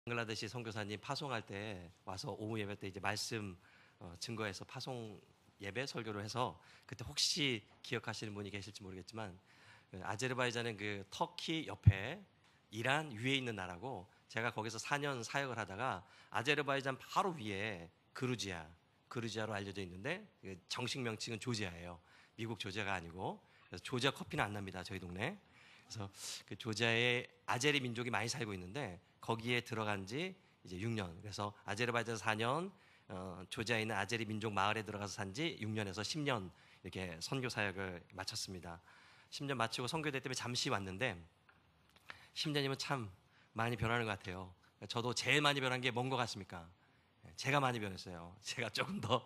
방글라데시 선교사님 파송할 때 와서 오후 예배 때 이제 말씀 증거해서 파송 예배 설교를 해서 그때 혹시 기억하시는 분이 계실지 모르겠지만 아제르바이잔은 그 터키 옆에 이란 위에 있는 나라고 제가 거기서 4년 사역을 하다가 아제르바이잔 바로 위에 그루지아로 알려져 있는데 정식 명칭은 조지아예요. 미국 조지아가 아니고. 그래서 조지아 커피는 안 납니다. 저희 동네. 그래서 그 조지아에 아제리 민족이 많이 살고 있는데 거기에 들어간 지 이제 6년. 그래서 아제르바이잔 4년, 조지아에 있는 아제리 민족 마을에 들어가서 산 지 6년에서 10년 이렇게 선교 사역을 마쳤습니다. 10년 마치고 선교대 때문에 잠시 왔는데 10년이면 참 많이 변하는 것 같아요. 저도 제일 많이 변한 게 뭔 것 같습니까? 제가 많이 변했어요. 제가 조금 더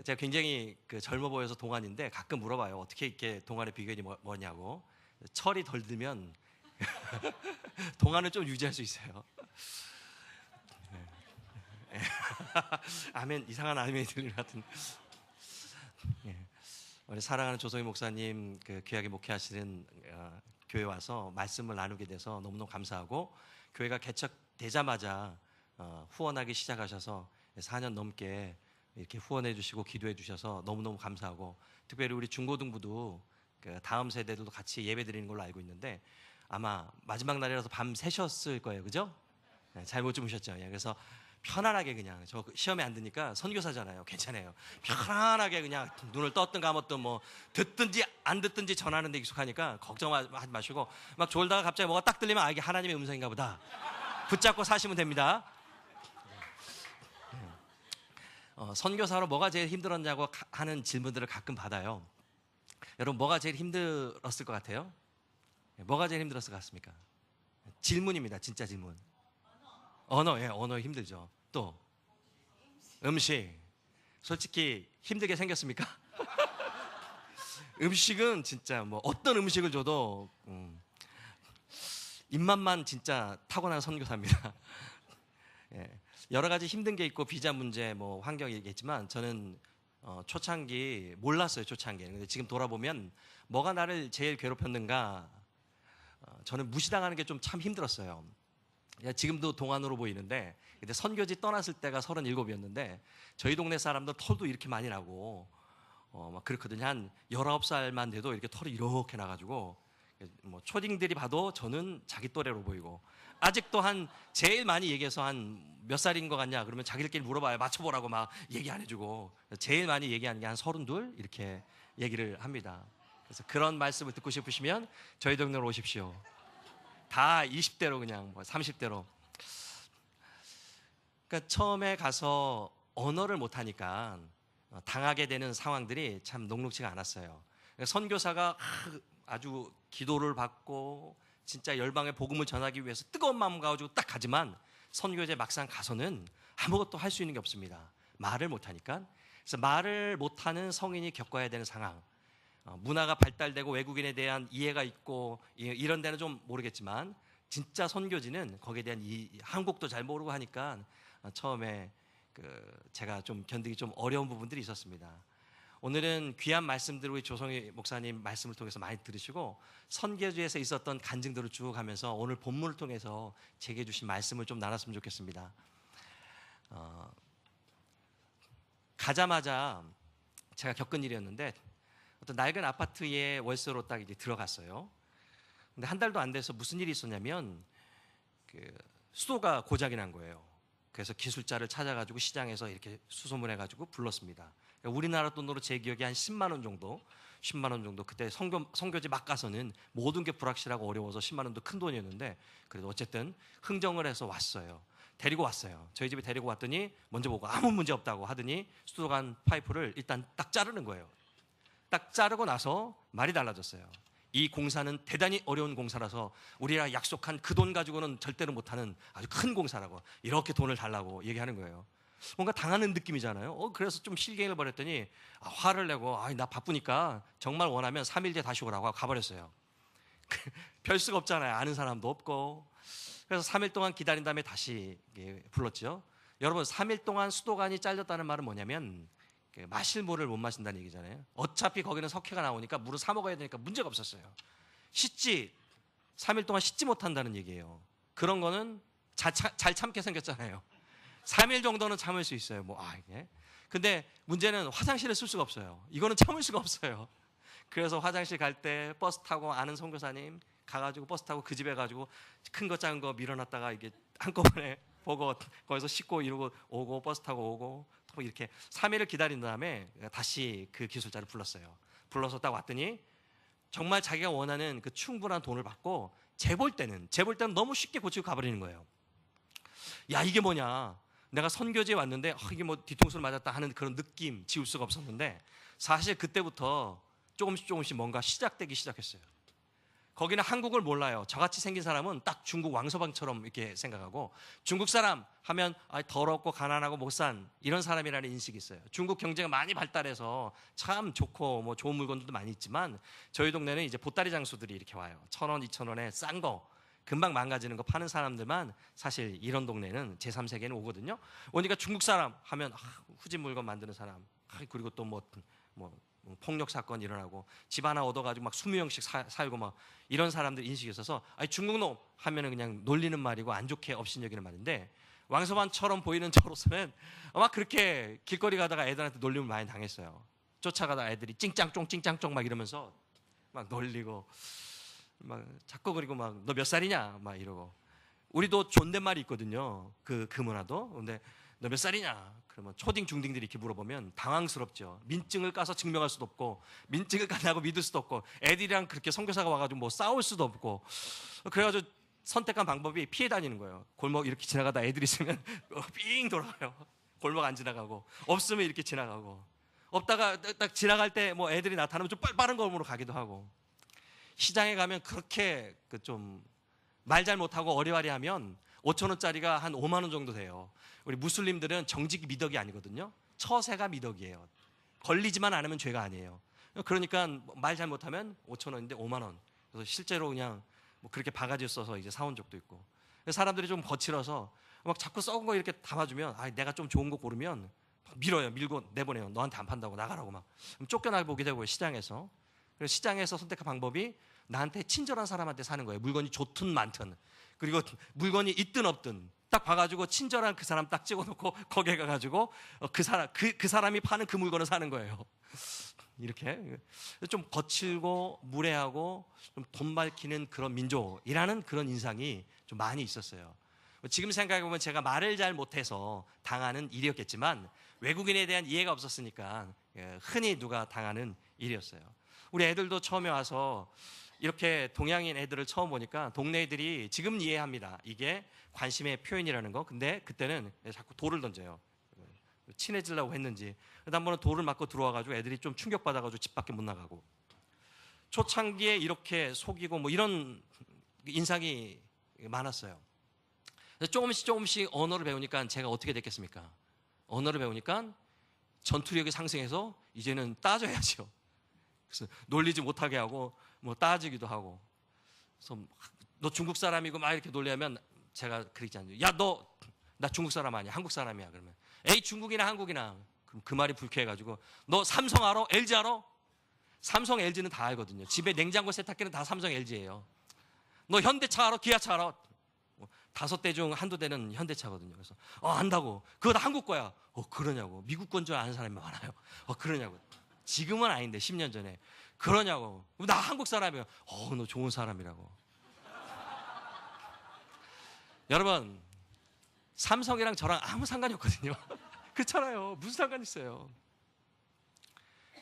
제가 굉장히 젊어 보여서 동안인데 가끔 물어봐요. 어떻게 이렇게 동안의 비결이 뭐냐고. 철이 덜 들면 동안을 좀 유지할 수 있어요. 아멘. 이상한 아멘이 들리는 것 같은. 우리 사랑하는 조성희 목사님 귀하게 목회하시는 교회 와서 말씀을 나누게 돼서 너무너무 감사하고, 교회가 개척되자마자 후원하기 시작하셔서 4년 넘게 이렇게 후원해 주시고 기도해 주셔서 너무너무 감사하고, 특별히 우리 중고등부도 다음 세대들도 같이 예배 드리는 걸로 알고 있는데 아마 마지막 날이라서 밤 새셨을 거예요. 그죠? 잘 못 주무셨죠? 그래서 편안하게 그냥, 저 시험에 안 드니까 선교사잖아요. 괜찮아요. 편안하게 그냥 눈을 떴든 감았든 뭐 듣든지 안 듣든지 전하는데 익숙하니까 걱정하지 마시고, 막 졸다가 갑자기 뭐가 딱 들리면 이게 하나님의 음성인가 보다 붙잡고 사시면 됩니다. 선교사로 뭐가 제일 힘들었냐고 하는 질문들을 가끔 받아요. 여러분, 뭐가 제일 힘들었을 것 같아요? 뭐가 제일 힘들었을 것 같습니까? 질문입니다. 진짜 질문. 언어 힘들죠. 또 음식. 솔직히 힘들게 생겼습니까? 음식은 진짜 뭐 어떤 음식을 줘도 입맛만 진짜 타고난 선교사입니다. 여러 가지 힘든 게 있고 비자 문제, 뭐 환경이겠지만 저는 초창기 몰랐어요. 초창기. 근데 지금 돌아보면 뭐가 나를 제일 괴롭혔는가? 저는 무시당하는 게 좀 참 힘들었어요. 지금도 동안으로 보이는데 그때 선교지 떠났을 때가 37이었는데 저희 동네 사람들 털도 이렇게 많이 나고 막 그렇거든요. 한 19살만 돼도 이렇게 털이 이렇게 나가지고 뭐 초딩들이 봐도 저는 자기 또래로 보이고, 아직도 한 제일 많이 얘기해서 한 몇 살인 것 같냐 그러면 자기들끼리 물어봐요. 맞춰보라고 막 얘기 안 해주고, 제일 많이 얘기하는 게 한 32 이렇게 얘기를 합니다. 그래서 그런 말씀을 듣고 싶으시면 저희 동네로 오십시오. 다 20대로 그냥 뭐 30대로. 그러니까 처음에 가서 언어를 못하니까 당하게 되는 상황들이 참 녹록지가 않았어요. 그러니까 선교사가 아주 기도를 받고 진짜 열방에 복음을 전하기 위해서 뜨거운 마음 가지고 딱 가지만 선교제 막상 가서는 아무것도 할 수 있는 게 없습니다. 말을 못하니까. 그래서 말을 못하는 성인이 겪어야 되는 상황. 문화가 발달되고 외국인에 대한 이해가 있고 이런 데는 좀 모르겠지만 진짜 선교지는 거기에 대한 한국도 잘 모르고 하니까 처음에 제가 좀 견디기 좀 어려운 부분들이 있었습니다. 오늘은 귀한 말씀들을 우리 조성희 목사님 말씀을 통해서 많이 들으시고 선교지에서 있었던 간증들을 쭉 하면서 오늘 본문을 통해서 제게 주신 말씀을 좀 나눴으면 좋겠습니다. 가자마자 제가 겪은 일이었는데 어떤 낡은 아파트에 월세로 딱 이제 들어갔어요. 근데 한 달도 안 돼서 무슨 일이 있었냐면 수도가 고장이 난 거예요. 그래서 기술자를 찾아가지고 시장에서 이렇게 수소문해가지고 불렀습니다. 우리나라 돈으로 제 기억에 한 10만 원 정도, 10만 원 정도. 그때 선교지 막 가서는 모든 게 불확실하고 어려워서 10만 원도 큰 돈이었는데 그래도 어쨌든 흥정을 해서 왔어요. 데리고 왔어요. 저희 집에 데리고 왔더니 먼저 보고 아무 문제 없다고 하더니 수도 간 파이프를 일단 딱 자르는 거예요. 딱 자르고 나서 말이 달라졌어요. 이 공사는 대단히 어려운 공사라서 우리가 약속한 그 돈 가지고는 절대로 못하는 아주 큰 공사라고, 이렇게 돈을 달라고 얘기하는 거예요. 뭔가 당하는 느낌이잖아요. 그래서 좀 실갱이를 벌였더니 화를 내고 나 바쁘니까 정말 원하면 3일 뒤에 다시 오라고 하고 가버렸어요. 별 수가 없잖아요. 아는 사람도 없고. 그래서 3일 동안 기다린 다음에 다시 불렀죠. 여러분, 3일 동안 수도관이 잘렸다는 말은 뭐냐면 마실 물을 못 마신다는 얘기잖아요. 어차피 거기는 석회가 나오니까 물을 사 먹어야 되니까 문제가 없었어요. 3일 동안 씻지 못한다는 얘기예요. 그런 거는 잘 참게 생겼잖아요. 3일 정도는 참을 수 있어요. 이게. 근데 문제는 화장실을 쓸 수가 없어요. 이거는 참을 수가 없어요. 그래서 화장실 갈 때 버스 타고 아는 선교사님 가가지고 버스 타고 그 집에 가지고 큰 거 작은 거 밀어놨다가 이게 한꺼번에 보고 거기서 씻고 이러고 오고 버스 타고 오고 또 이렇게 3일을 기다린 다음에 다시 그 기술자를 불렀어요. 불러서 딱 왔더니 정말 자기가 원하는 그 충분한 돈을 받고 재볼 때는 너무 쉽게 고치고 가버리는 거예요. 야, 이게 뭐냐? 내가 선교지에 왔는데 이게 뭐 뒤통수를 맞았다 하는 그런 느낌 지울 수가 없었는데 사실 그때부터 조금씩 뭔가 시작되기 시작했어요. 거기는 한국을 몰라요. 저같이 생긴 사람은 딱 중국 왕서방처럼 이렇게 생각하고 중국 사람 하면 더럽고 가난하고 못 산 이런 사람이라는 인식이 있어요. 중국 경제가 많이 발달해서 참 좋고 뭐 좋은 물건들도 많이 있지만 저희 동네는 이제 보따리 장수들이 이렇게 와요. 1,000원, 2,000원에 싼 거 금방 망가지는 거 파는 사람들만 사실 이런 동네는 제3세계는 오거든요. 오니까 중국 사람 하면 후진 물건 만드는 사람 그리고 또 뭐 폭력 사건 일어나고 집 하나 얻어가지고 막 20명씩 살고 막 이런 사람들 인식이 있어서 중국 놈 하면은 그냥 놀리는 말이고 안 좋게 업신여기는 말인데 왕서반처럼 보이는 저로서는 아마 그렇게 길거리 가다가 애들한테 놀림을 많이 당했어요. 쫓아가다가 애들이 찡짱쫑 막 이러면서 막 놀리고 막 자꾸 그리고 막 너 몇 살이냐 막 이러고 우리도 존댓말이 있거든요. 그 문화도. 근데 너 몇 살이냐? 그러면 초딩 중딩들이 이렇게 물어보면 당황스럽죠. 민증을 까서 증명할 수도 없고 민증을 까냐고 믿을 수도 없고 애들이랑 그렇게 선교사가 와가지고 뭐 싸울 수도 없고 그래가지고 선택한 방법이 피해 다니는 거예요. 골목 이렇게 지나가다 애들 있으면 삥 돌아가요. 골목 안 지나가고 없으면 이렇게 지나가고 없다가 딱 지나갈 때 뭐 애들이 나타나면 좀 빠른 걸음으로 가기도 하고 시장에 가면 그렇게 좀 말 잘 못하고 어리와리하면 5,000원짜리가 한 5만 원 정도 돼요. 우리 무슬림들은 정직이 미덕이 아니거든요. 처세가 미덕이에요. 걸리지만 않으면 죄가 아니에요. 그러니까 말 잘 못하면 5,000원인데 5만 원. 그래서 실제로 그냥 뭐 그렇게 바가지 써서 이제 사온 적도 있고. 사람들이 좀 거칠어서 막 자꾸 썩은 거 이렇게 담아주면 내가 좀 좋은 거 고르면 밀고 내보내요. 너한테 안 판다고 나가라고 막 쫓겨나 보게 되고요. 시장에서. 그래서 시장에서 선택한 방법이 나한테 친절한 사람한테 사는 거예요. 물건이 좋든 많든. 그리고 물건이 있든 없든 딱 봐가지고 친절한 그 사람 딱 찍어놓고 거기에 가가지고 그 사람이 파는 그 물건을 사는 거예요. 이렇게 좀 거칠고 무례하고 좀 돈 밝히는 그런 민족이라는 그런 인상이 좀 많이 있었어요. 지금 생각해보면 제가 말을 잘 못해서 당하는 일이었겠지만 외국인에 대한 이해가 없었으니까 흔히 누가 당하는 일이었어요. 우리 애들도 처음에 와서 이렇게 동양인 애들을 처음 보니까 동네 애들이 지금 이해합니다. 이게 관심의 표현이라는 거. 근데 그때는 자꾸 돌을 던져요. 친해지려고 했는지. 그다음 한 번은 돌을 맞고 들어와가지고 애들이 좀 충격받아가지고 집 밖에 못 나가고. 초창기에 이렇게 속이고 뭐 이런 인상이 많았어요. 조금씩 언어를 배우니까 제가 어떻게 됐겠습니까? 언어를 배우니까 전투력이 상승해서 이제는 따져야죠. 그래서 놀리지 못하게 하고 뭐 따지기도 하고. 그래서 너 중국 사람이고 막 이렇게 놀리면 제가 그러지 않죠. 야, 너 나 중국 사람 아니야. 한국 사람이야. 그러면 에이, 중국이나 한국이나. 그럼 그 말이 불쾌해가지고 너 삼성 알아? LG 알아? 삼성, LG는 다 알거든요. 집에 냉장고 세탁기는 다 삼성, LG예요. 너 현대차 알아? 기아차 알아? 5대 중 한두 대는 현대차거든요. 그래서 안다고. 그거 다 한국 거야. 그러냐고. 미국 건 줄 아는 사람이 많아요. 그러냐고. 지금은 아닌데 10년 전에 그러냐고. 나 한국 사람이야. 너 좋은 사람이라고. 여러분, 삼성이랑 저랑 아무 상관이 없거든요. 그렇잖아요. 무슨 상관 있어요.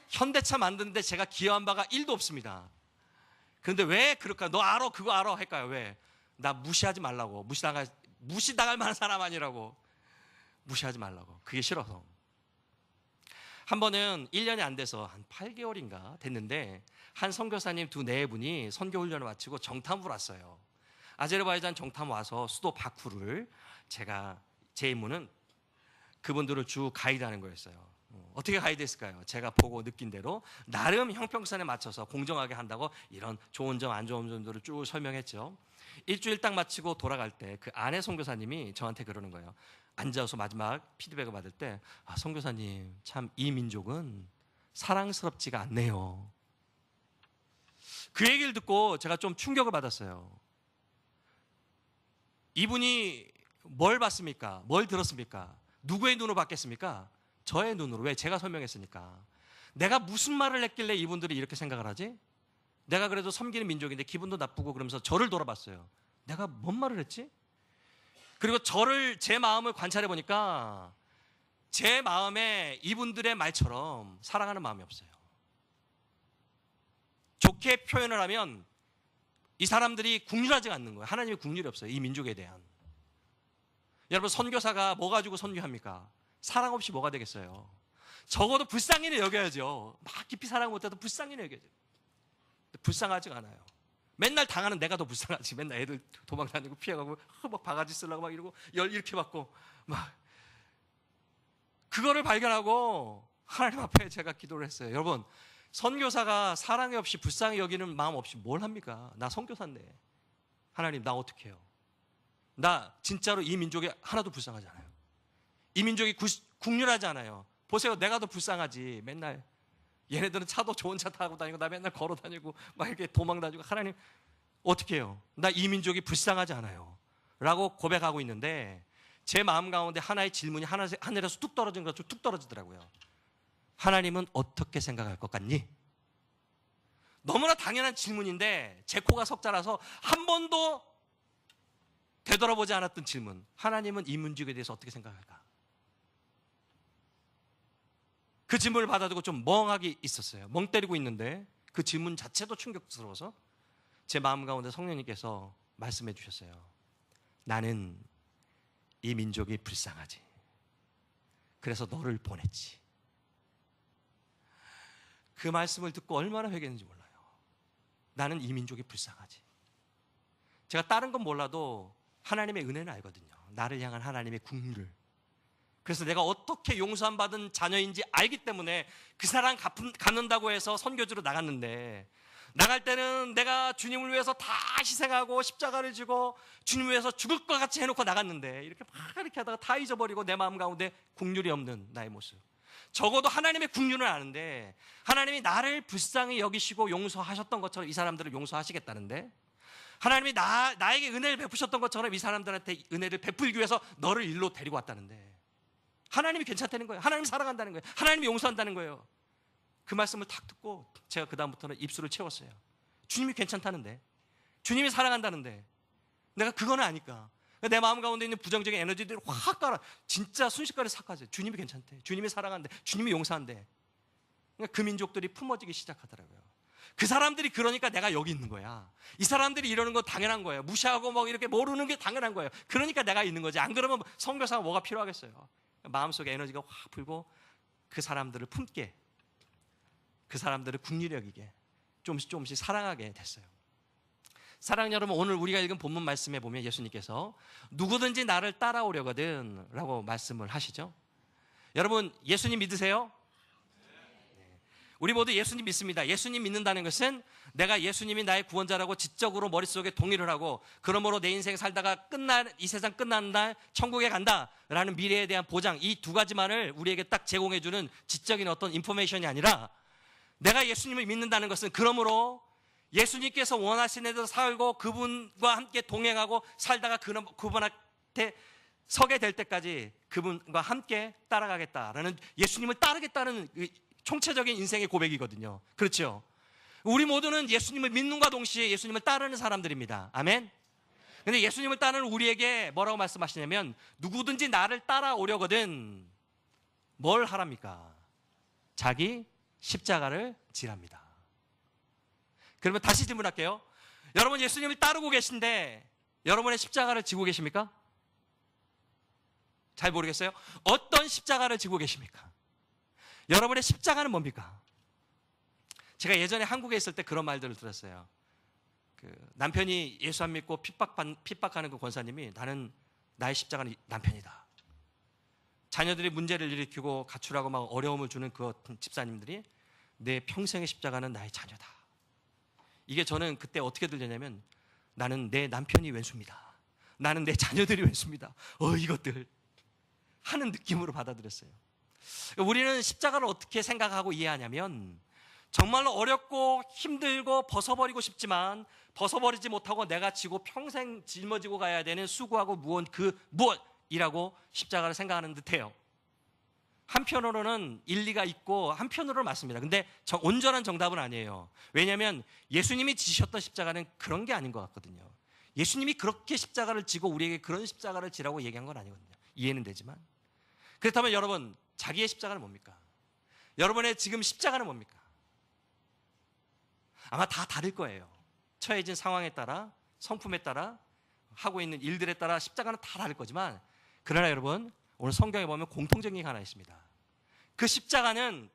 현대차 만드는데 제가 기여한 바가 1도 없습니다. 그런데 왜 그럴까요? 너 알아? 그거 알아? 할까요? 왜? 나 무시하지 말라고. 무시당할 만한 사람 아니라고. 무시하지 말라고. 그게 싫어서. 한 번은 1년이 안 돼서 한 8개월인가 됐는데 한 선교사님 두 네 분이 선교 훈련을 마치고 정탐을 왔어요. 아제르바이잔 정탐 와서 수도 바쿠를 제 임무는 그분들을 쭉 가이드하는 거였어요. 어떻게 가이드했을까요? 제가 보고 느낀 대로 나름 형평선에 맞춰서 공정하게 한다고 이런 좋은 점 안 좋은 점들을 쭉 설명했죠. 일주일 딱 마치고 돌아갈 때 그 아내 선교사님이 저한테 그러는 거예요. 앉아서 마지막 피드백을 받을 때 선교사님, 참 이 민족은 사랑스럽지가 않네요. 그 얘기를 듣고 제가 좀 충격을 받았어요. 이분이 뭘 봤습니까? 뭘 들었습니까? 누구의 눈으로 봤겠습니까? 저의 눈으로. 왜? 제가 설명했으니까. 내가 무슨 말을 했길래 이분들이 이렇게 생각을 하지? 내가 그래도 섬기는 민족인데 기분도 나쁘고 그러면서 저를 돌아봤어요. 내가 뭔 말을 했지? 그리고 제 마음을 관찰해 보니까 제 마음에 이분들의 말처럼 사랑하는 마음이 없어요. 좋게 표현을 하면 이 사람들이 국률하지 않는 거예요. 하나님의 국률이 없어요. 이 민족에 대한. 여러분, 선교사가 뭐 가지고 선교합니까? 사랑 없이 뭐가 되겠어요? 적어도 불쌍히는 여겨야죠. 막 깊이 사랑 못해도 불쌍히는 여겨야죠. 불쌍하지가 않아요. 맨날 당하는 내가 더 불쌍하지. 맨날 애들 도망다니고 피해가고 막 바가지 쓰려고 막 이러고 열 이렇게 받고 막 그거를 발견하고 하나님 앞에 제가 기도를 했어요. 여러분, 선교사가 사랑이 없이 불쌍히 여기는 마음 없이 뭘 합니까? 나 선교사인데. 하나님, 나 어떻게 해요? 나 진짜로 이 민족에 하나도 불쌍하지 않아요. 이 민족이 국률하지 않아요. 보세요, 내가 더 불쌍하지. 맨날 얘네들은 차도 좋은 차 타고 다니고 나 맨날 걸어 다니고 막 이렇게 도망 다니고. 하나님, 어떻게 해요? 나 이 민족이 불쌍하지 않아요 라고 고백하고 있는데 제 마음 가운데 하나의 질문이 하늘에서 뚝 떨어진 것처럼 뚝 떨어지더라고요. 하나님은 어떻게 생각할 것 같니? 너무나 당연한 질문인데 제 코가 석자라서 한 번도 되돌아보지 않았던 질문. 하나님은 이 민족에 대해서 어떻게 생각할까? 그 질문을 받아두고 좀 멍하게 있었어요. 멍 때리고 있는데 그 질문 자체도 충격스러워서 제 마음 가운데 성령님께서 말씀해 주셨어요. 나는 이 민족이 불쌍하지. 그래서 너를 보냈지. 그 말씀을 듣고 얼마나 회개했는지 몰라요. 나는 이 민족이 불쌍하지. 제가 다른 건 몰라도 하나님의 은혜는 알거든요. 나를 향한 하나님의 국률을. 그래서 내가 어떻게 용서함 받은 자녀인지 알기 때문에 그 사랑 갚는다고 해서 선교지로 나갔는데, 나갈 때는 내가 주님을 위해서 다 희생하고 십자가를 지고 주님을 위해서 죽을 것 같이 해놓고 나갔는데 이렇게 막 이렇게 하다가 다 잊어버리고 내 마음 가운데 국률이 없는 나의 모습. 적어도 하나님의 국률은 아는데 하나님이 나를 불쌍히 여기시고 용서하셨던 것처럼 이 사람들을 용서하시겠다는데, 하나님이 나에게 은혜를 베푸셨던 것처럼 이 사람들한테 은혜를 베풀기 위해서 너를 일로 데리고 왔다는데, 하나님이 괜찮다는 거예요. 하나님이 사랑한다는 거예요. 하나님이 용서한다는 거예요. 그 말씀을 탁 듣고 제가 그 다음부터는 입술을 채웠어요. 주님이 괜찮다는데, 주님이 사랑한다는데 내가 그거는 아니까 내 마음 가운데 있는 부정적인 에너지들을 확 깔아. 진짜 순식간에 싹 가세요. 주님이 괜찮대, 주님이 사랑한대, 주님이 용서한대. 그러니까 그 민족들이 품어지기 시작하더라고요. 그 사람들이 그러니까 내가 여기 있는 거야. 이 사람들이 이러는 건 당연한 거예요. 무시하고 막 이렇게 모르는 게 당연한 거예요. 그러니까 내가 있는 거지. 안 그러면 선교사가 뭐가 필요하겠어요. 마음속에 에너지가 확 불고 그 사람들을 품게, 그 사람들을 국률이 여기게 조금씩 사랑하게 됐어요. 사랑하는 여러분, 오늘 우리가 읽은 본문 말씀에 보면 예수님께서 누구든지 나를 따라오려거든 라고 말씀을 하시죠. 여러분, 예수님 믿으세요? 우리 모두 예수님 믿습니다. 예수님 믿는다는 것은 내가 예수님이 나의 구원자라고 지적으로 머릿속에 동의를 하고, 그러므로 내 인생 살다가 이 세상 끝나는 날 천국에 간다라는 미래에 대한 보장, 이 두 가지만을 우리에게 딱 제공해주는 지적인 어떤 인포메이션이 아니라, 내가 예수님을 믿는다는 것은 그러므로 예수님께서 원하시는 대로 살고 그분과 함께 동행하고 살다가 그분한테 서게 될 때까지 그분과 함께 따라가겠다라는, 예수님을 따르겠다는 총체적인 인생의 고백이거든요. 그렇죠? 우리 모두는 예수님을 믿는과 동시에 예수님을 따르는 사람들입니다. 아멘? 근데 예수님을 따르는 우리에게 뭐라고 말씀하시냐면, 누구든지 나를 따라오려거든 뭘 하랍니까? 자기 십자가를 지랍니다. 그러면 다시 질문할게요. 여러분, 예수님을 따르고 계신데 여러분의 십자가를 지고 계십니까? 잘 모르겠어요. 어떤 십자가를 지고 계십니까? 여러분의 십자가는 뭡니까? 제가 예전에 한국에 있을 때 그런 말들을 들었어요. 남편이 예수 안 믿고 핍박하는 그 권사님이, 나는 나의 십자가는 남편이다. 자녀들이 문제를 일으키고 가출하고 막 어려움을 주는 그 집사님들이, 내 평생의 십자가는 나의 자녀다. 이게 저는 그때 어떻게 들렸냐면, 나는 내 남편이 왼수입니다. 나는 내 자녀들이 왼수입니다. 이것들 하는 느낌으로 받아들였어요. 우리는 십자가를 어떻게 생각하고 이해하냐면, 정말로 어렵고 힘들고 벗어버리고 싶지만 벗어버리지 못하고 내가 지고 평생 짊어지고 가야 되는 수고하고 무엇이라고 십자가를 생각하는 듯해요. 한편으로는 일리가 있고 한편으로는 맞습니다. 근데 온전한 정답은 아니에요. 왜냐하면 예수님이 지셨던 십자가는 그런 게 아닌 것 같거든요. 예수님이 그렇게 십자가를 지고 우리에게 그런 십자가를 지라고 얘기한 건 아니거든요. 이해는 되지만. 그렇다면 여러분, 자기의 십자가는 뭡니까? 여러분의 지금 십자가는 뭡니까? 아마 다 다를 거예요. 처해진 상황에 따라, 성품에 따라, 하고 있는 일들에 따라 십자가는 다 다를 거지만, 그러나 여러분, 오늘 성경에 보면 공통적인 게 하나 있습니다. 그 십자가는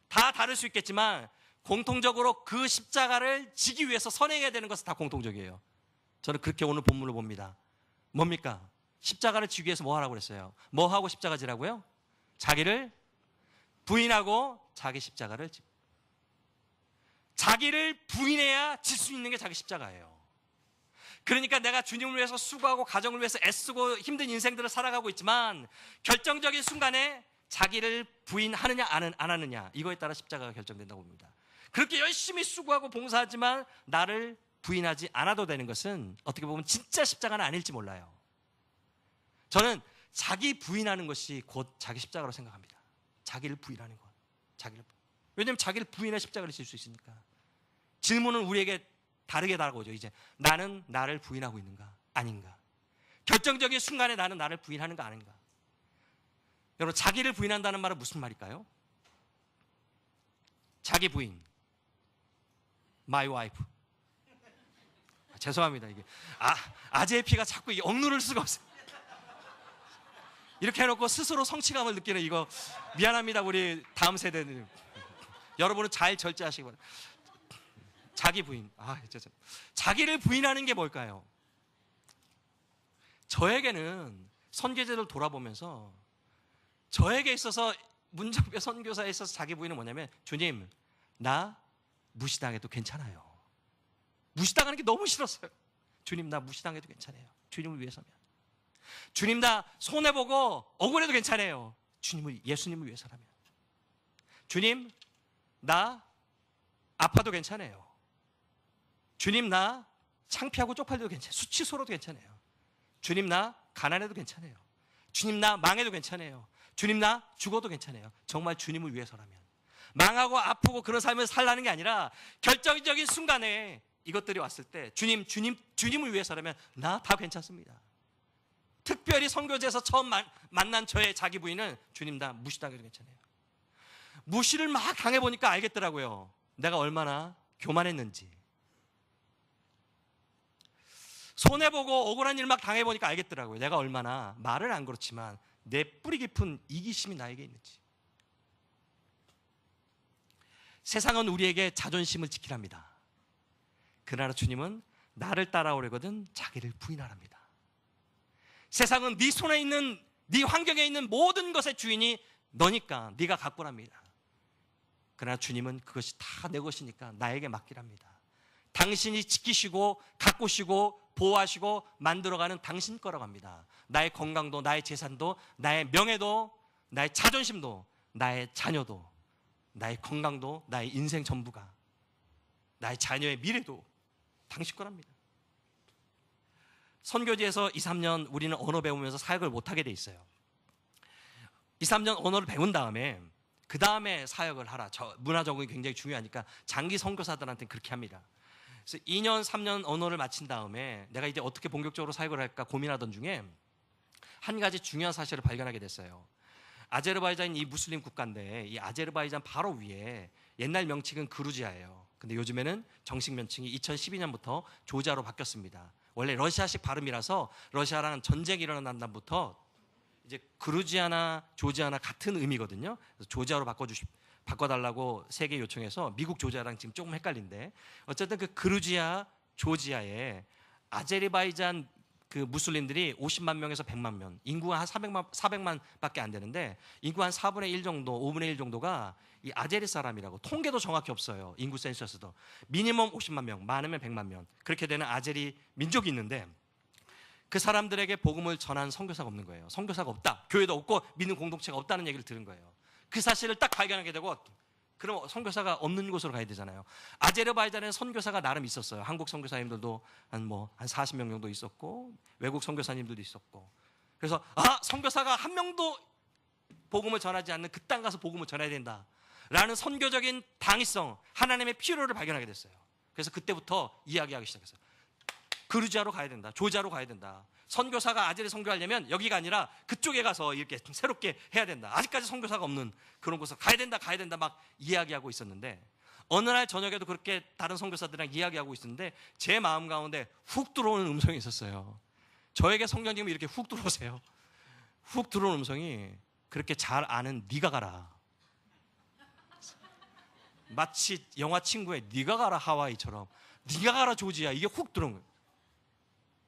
다 다를 수 있겠지만 공통적으로 그 십자가를 지기 위해서 선행해야 되는 것은 다 공통적이에요. 저는 그렇게 오늘 본문을 봅니다. 뭡니까? 십자가를 지기 위해서 뭐 하라고 그랬어요? 뭐 하고 십자가 지라고요? 자기를 부인하고 자기 십자가를 지. 자기를 부인해야 질 수 있는 게 자기 십자가예요. 그러니까 내가 주님을 위해서 수고하고 가정을 위해서 애쓰고 힘든 인생들을 살아가고 있지만 결정적인 순간에 자기를 부인하느냐 안 하느냐, 이거에 따라 십자가가 결정된다고 봅니다. 그렇게 열심히 수고하고 봉사하지만 나를 부인하지 않아도 되는 것은 어떻게 보면 진짜 십자가는 아닐지 몰라요. 저는 자기 부인하는 것이 곧 자기 십자가로 생각합니다. 자기를 부인하는 것. 왜냐하면 자기를 부인해 십자가를 질 수 있으니까. 질문은 우리에게 다르게 다가오죠. 이제 나는 나를 부인하고 있는가 아닌가. 결정적인 순간에 나는 나를 부인하는가 아닌가. 여러분, 자기를 부인한다는 말은 무슨 말일까요? 자기 부인, my wife. 죄송합니다. 이게 아재의 피가 자꾸 억누를 수가 없어요. 이렇게 해놓고 스스로 성취감을 느끼는 이거 미안합니다. 우리 다음 세대는. 여러분은 잘 절제하시기 바랍니다. 자기 부인. 자기를 부인하는 게 뭘까요? 저에게는 선교제를 돌아보면서 저에게 있어서 문정배 선교사에 있어서 자기 부인은 뭐냐면, 주님, 나 무시당해도 괜찮아요. 무시당하는 게 너무 싫었어요. 주님, 나 무시당해도 괜찮아요. 주님을 위해서면. 주님, 나 손해보고 억울해도 괜찮아요. 예수님을 위해서라면. 주님, 나 아파도 괜찮아요. 주님, 나 창피하고 쪽팔려도 괜찮아요. 수치스러워도 괜찮아요. 주님, 나 가난해도 괜찮아요. 주님, 나 망해도 괜찮아요. 주님, 나 죽어도 괜찮아요. 정말 주님을 위해서라면. 망하고 아프고 그런 삶을 살라는 게 아니라 결정적인 순간에 이것들이 왔을 때 주님을 위해서라면 나 다 괜찮습니다. 특별히 선교제에서 처음 만난 저의 자기 부인은, 주님, 나 무시당해도 괜찮아요. 무시를 막 당해보니까 알겠더라고요. 내가 얼마나 교만했는지. 손해보고 억울한 일 막 당해보니까 알겠더라고요. 내가 얼마나, 말은 안 그렇지만 내 뿌리 깊은 이기심이 나에게 있는지. 세상은 우리에게 자존심을 지키랍니다. 그러나 주님은 나를 따라오려거든 자기를 부인하랍니다. 세상은 네 손에 있는, 네 환경에 있는 모든 것의 주인이 너니까 네가 갖고랍니다. 그러나 주님은 그것이 다 내 것이니까 나에게 맡기랍니다. 당신이 지키시고 가꾸시고 보호하시고 만들어가는 당신 거라고 합니다. 나의 건강도, 나의 재산도, 나의 명예도, 나의 자존심도, 나의 자녀도, 나의 건강도, 나의 인생 전부가, 나의 자녀의 미래도 당신 거랍니다. 선교지에서 2, 3년 우리는 언어 배우면서 사역을 못하게 돼 있어요. 2, 3년 언어를 배운 다음에 그 다음에 사역을 하라. 문화 적응이 굉장히 중요하니까 장기 선교사들한테는 그렇게 합니다. 그래서 2년, 3년 언어를 마친 다음에 내가 이제 어떻게 본격적으로 사역을 할까 고민하던 중에 한 가지 중요한 사실을 발견하게 됐어요. 아제르바이잔이 이 무슬림 국가인데 이 아제르바이잔 바로 위에 옛날 명칭은 그루지아예요. 근데 요즘에는 정식 명칭이 2012년부터 조지아로 바뀌었습니다. 원래 러시아식 발음이라서 러시아랑 전쟁이 일어난 다음부터 이제 그루지아나 조지아나 같은 의미거든요. 그래서 조지아로 바꿔달라고 세계 요청해서 미국 조지아랑 지금 조금 헷갈린데, 어쨌든 그 그루지아 조지아에 아제르바이잔 그 무슬림들이 50만 명에서 100만 명, 인구가 한 400만 밖에 안 되는데 인구 한 4분의 1 정도, 5분의 1 정도가 이 아제리 사람이라고. 통계도 정확히 없어요. 인구 센서스도. 미니멈 50만 명, 많으면 100만 명. 그렇게 되는 아제리 민족이 있는데 그 사람들에게 복음을 전한 선교사가 없는 거예요. 선교사가 없다. 교회도 없고 믿는 공동체가 없다는 얘기를 들은 거예요. 그 사실을 딱 발견하게 되고 그럼 선교사가 없는 곳으로 가야 되잖아요. 아제르바이잔에 선교사가 나름 있었어요. 한국 선교사님들도 한 40명 정도 있었고, 외국 선교사님들도 있었고. 그래서 선교사가 한 명도 복음을 전하지 않는 그 땅 가서 복음을 전해야 된다라는 선교적인 당위성, 하나님의 필요를 발견하게 됐어요. 그래서 그때부터 이야기하기 시작했어요. 그루지아로 가야 된다. 조지아로 가야 된다. 선교사가 아제르 선교하려면 여기가 아니라 그쪽에 가서 이렇게 새롭게 해야 된다. 아직까지 선교사가 없는 그런 곳으로 가야 된다 막 이야기하고 있었는데, 어느 날 저녁에도 그렇게 다른 선교사들이랑 이야기하고 있었는데 제 마음 가운데 훅 들어오는 음성이 있었어요. 저에게 성령님이 이렇게 훅 들어오세요. 훅 들어오는 음성이, 그렇게 잘 아는 네가 가라. 마치 영화 친구의 네가 가라 하와이처럼, 네가 가라 조지아, 이게 훅 들어온 거예요.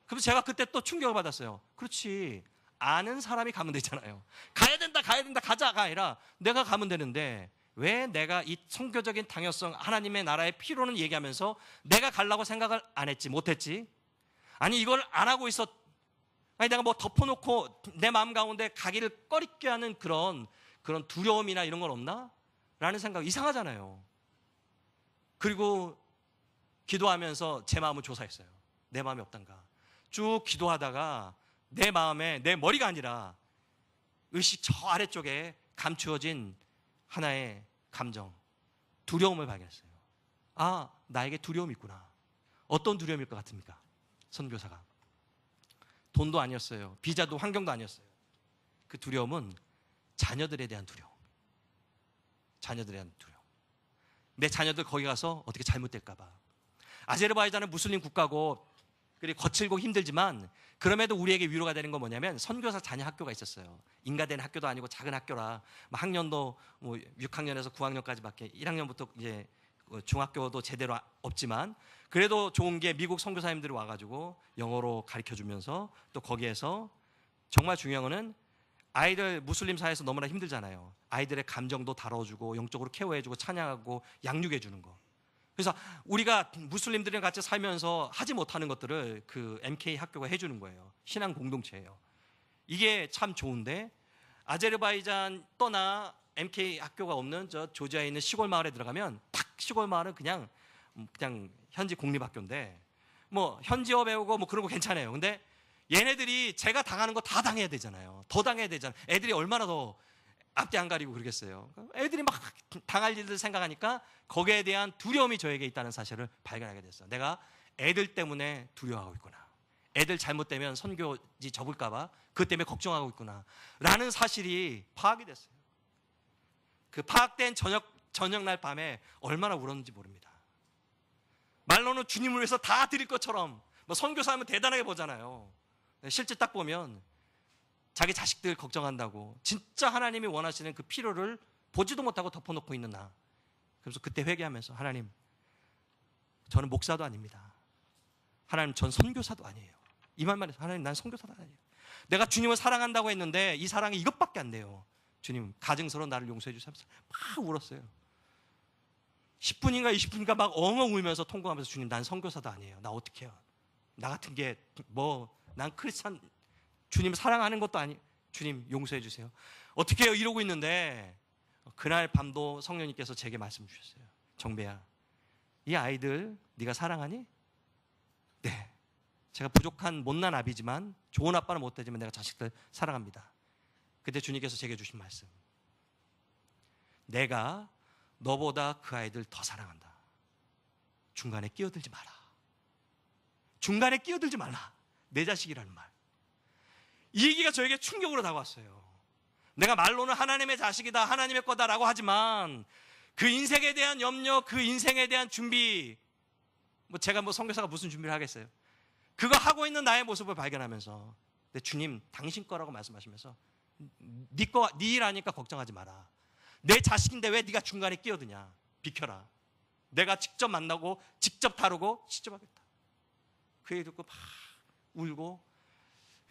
그래서 제가 그때 또 충격을 받았어요. 그렇지, 아는 사람이 가면 되잖아요. 가야 된다 가자가 아니라 내가 가면 되는데, 왜 내가 이 선교적인 당연성, 하나님의 나라의 필요는 얘기하면서 내가 가려고 생각을 안 했지, 못했지? 아니 이걸 안 하고 있었, 아니 내가 뭐 덮어놓고 내 마음 가운데 가기를 꺼리게 하는 그런 두려움이나 이런 건 없나? 라는 생각, 이상하잖아요. 그리고 기도하면서 제 마음을 조사했어요. 내 마음이 없단가. 쭉 기도하다가 내 마음에, 내 머리가 아니라 의식 저 아래쪽에 감추어진 하나의 감정, 두려움을 발견했어요. 나에게 두려움이 있구나. 어떤 두려움일 것 같습니까? 선교사가 돈도 아니었어요. 비자도, 환경도 아니었어요. 그 두려움은 자녀들에 대한 두려움. 자녀들에 대한 두려움. 내 자녀들 거기 가서 어떻게 잘못될까 봐. 아제르바이잔은 무슬림 국가고 그리고 거칠고 힘들지만, 그럼에도 우리에게 위로가 되는 건 뭐냐면, 선교사 자녀 학교가 있었어요. 인가된 학교도 아니고 작은 학교라 학년도 6학년에서 9학년까지밖에, 1학년부터 이제 중학교도 제대로 없지만, 그래도 좋은 게 미국 선교사님들이 와가지고 영어로 가르쳐주면서, 또 거기에서 정말 중요한 거는, 아이들 무슬림 사회에서 너무나 힘들잖아요. 아이들의 감정도 다뤄주고 영적으로 케어해주고 찬양하고 양육해주는 거. 그래서 우리가 무슬림들이랑 같이 살면서 하지 못하는 것들을 그 MK 학교가 해주는 거예요. 신앙 공동체예요. 이게 참 좋은데, 아제르바이잔 떠나 MK 학교가 없는 저 조지아에 있는 시골 마을에 들어가면, 딱 시골 마을은 그냥 현지 공립학교인데, 뭐 현지어 배우고 뭐 그런 거 괜찮아요. 근데 얘네들이 제가 당하는 거 다 당해야 되잖아요. 더 당해야 되잖아요. 애들이 얼마나 더 앞뒤 안 가리고 그러겠어요. 애들이 막 당할 일들 생각하니까 거기에 대한 두려움이 저에게 있다는 사실을 발견하게 됐어요. 내가 애들 때문에 두려워하고 있구나. 애들 잘못되면 선교지 접을까 봐 그것 때문에 걱정하고 있구나 라는 사실이 파악이 됐어요. 그 파악된 저녁날 밤에 얼마나 울었는지 모릅니다. 말로는 주님을 위해서 다 드릴 것처럼, 뭐 선교사하면 대단하게 보잖아요. 실제 딱 보면 자기 자식들 걱정한다고, 진짜 하나님이 원하시는 그 필요를 보지도 못하고 덮어놓고 있는 나. 그래서 그때 회개하면서, 하나님, 저는 목사도 아닙니다. 하나님, 전 선교사도 아니에요. 이 말만 해서, 하나님, 난 선교사도 아니에요. 내가 주님을 사랑한다고 했는데 이 사랑이 이것밖에 안 돼요. 주님, 가증스러워 나를 용서해 주세요. 막 울었어요. 10분인가 20분인가 막 엉엉 울면서 통곡하면서, 주님, 난 선교사도 아니에요. 나 어떻게 해요? 나 같은 게 난 크리스찬, 주님 사랑하는 것도 아니, 주님 용서해 주세요. 어떻게 해요? 이러고 있는데 그날 밤도 성령님께서 제게 말씀 주셨어요. 정배야, 이 아이들 네가 사랑하니? 네, 제가 부족한 못난 아비지만, 좋은 아빠는 못 되지만 내가 자식들 사랑합니다. 그때 주님께서 제게 주신 말씀, 내가 너보다 그 아이들 더 사랑한다. 중간에 끼어들지 마라. 중간에 끼어들지 말라. 내 자식이라는 말. 이 얘기가 저에게 충격으로 다가왔어요. 내가 말로는 하나님의 자식이다, 하나님의 거다라고 하지만 그 인생에 대한 염려, 그 인생에 대한 준비, 제가 선교사가 무슨 준비를 하겠어요? 그거 하고 있는 나의 모습을 발견하면서, 내 주님 당신 거라고 말씀하시면서, 네 일 아니까 걱정하지 마라. 내 자식인데 왜 네가 중간에 끼어드냐? 비켜라. 내가 직접 만나고 직접 다루고 직접 하겠다. 그 얘기 듣고 막 울고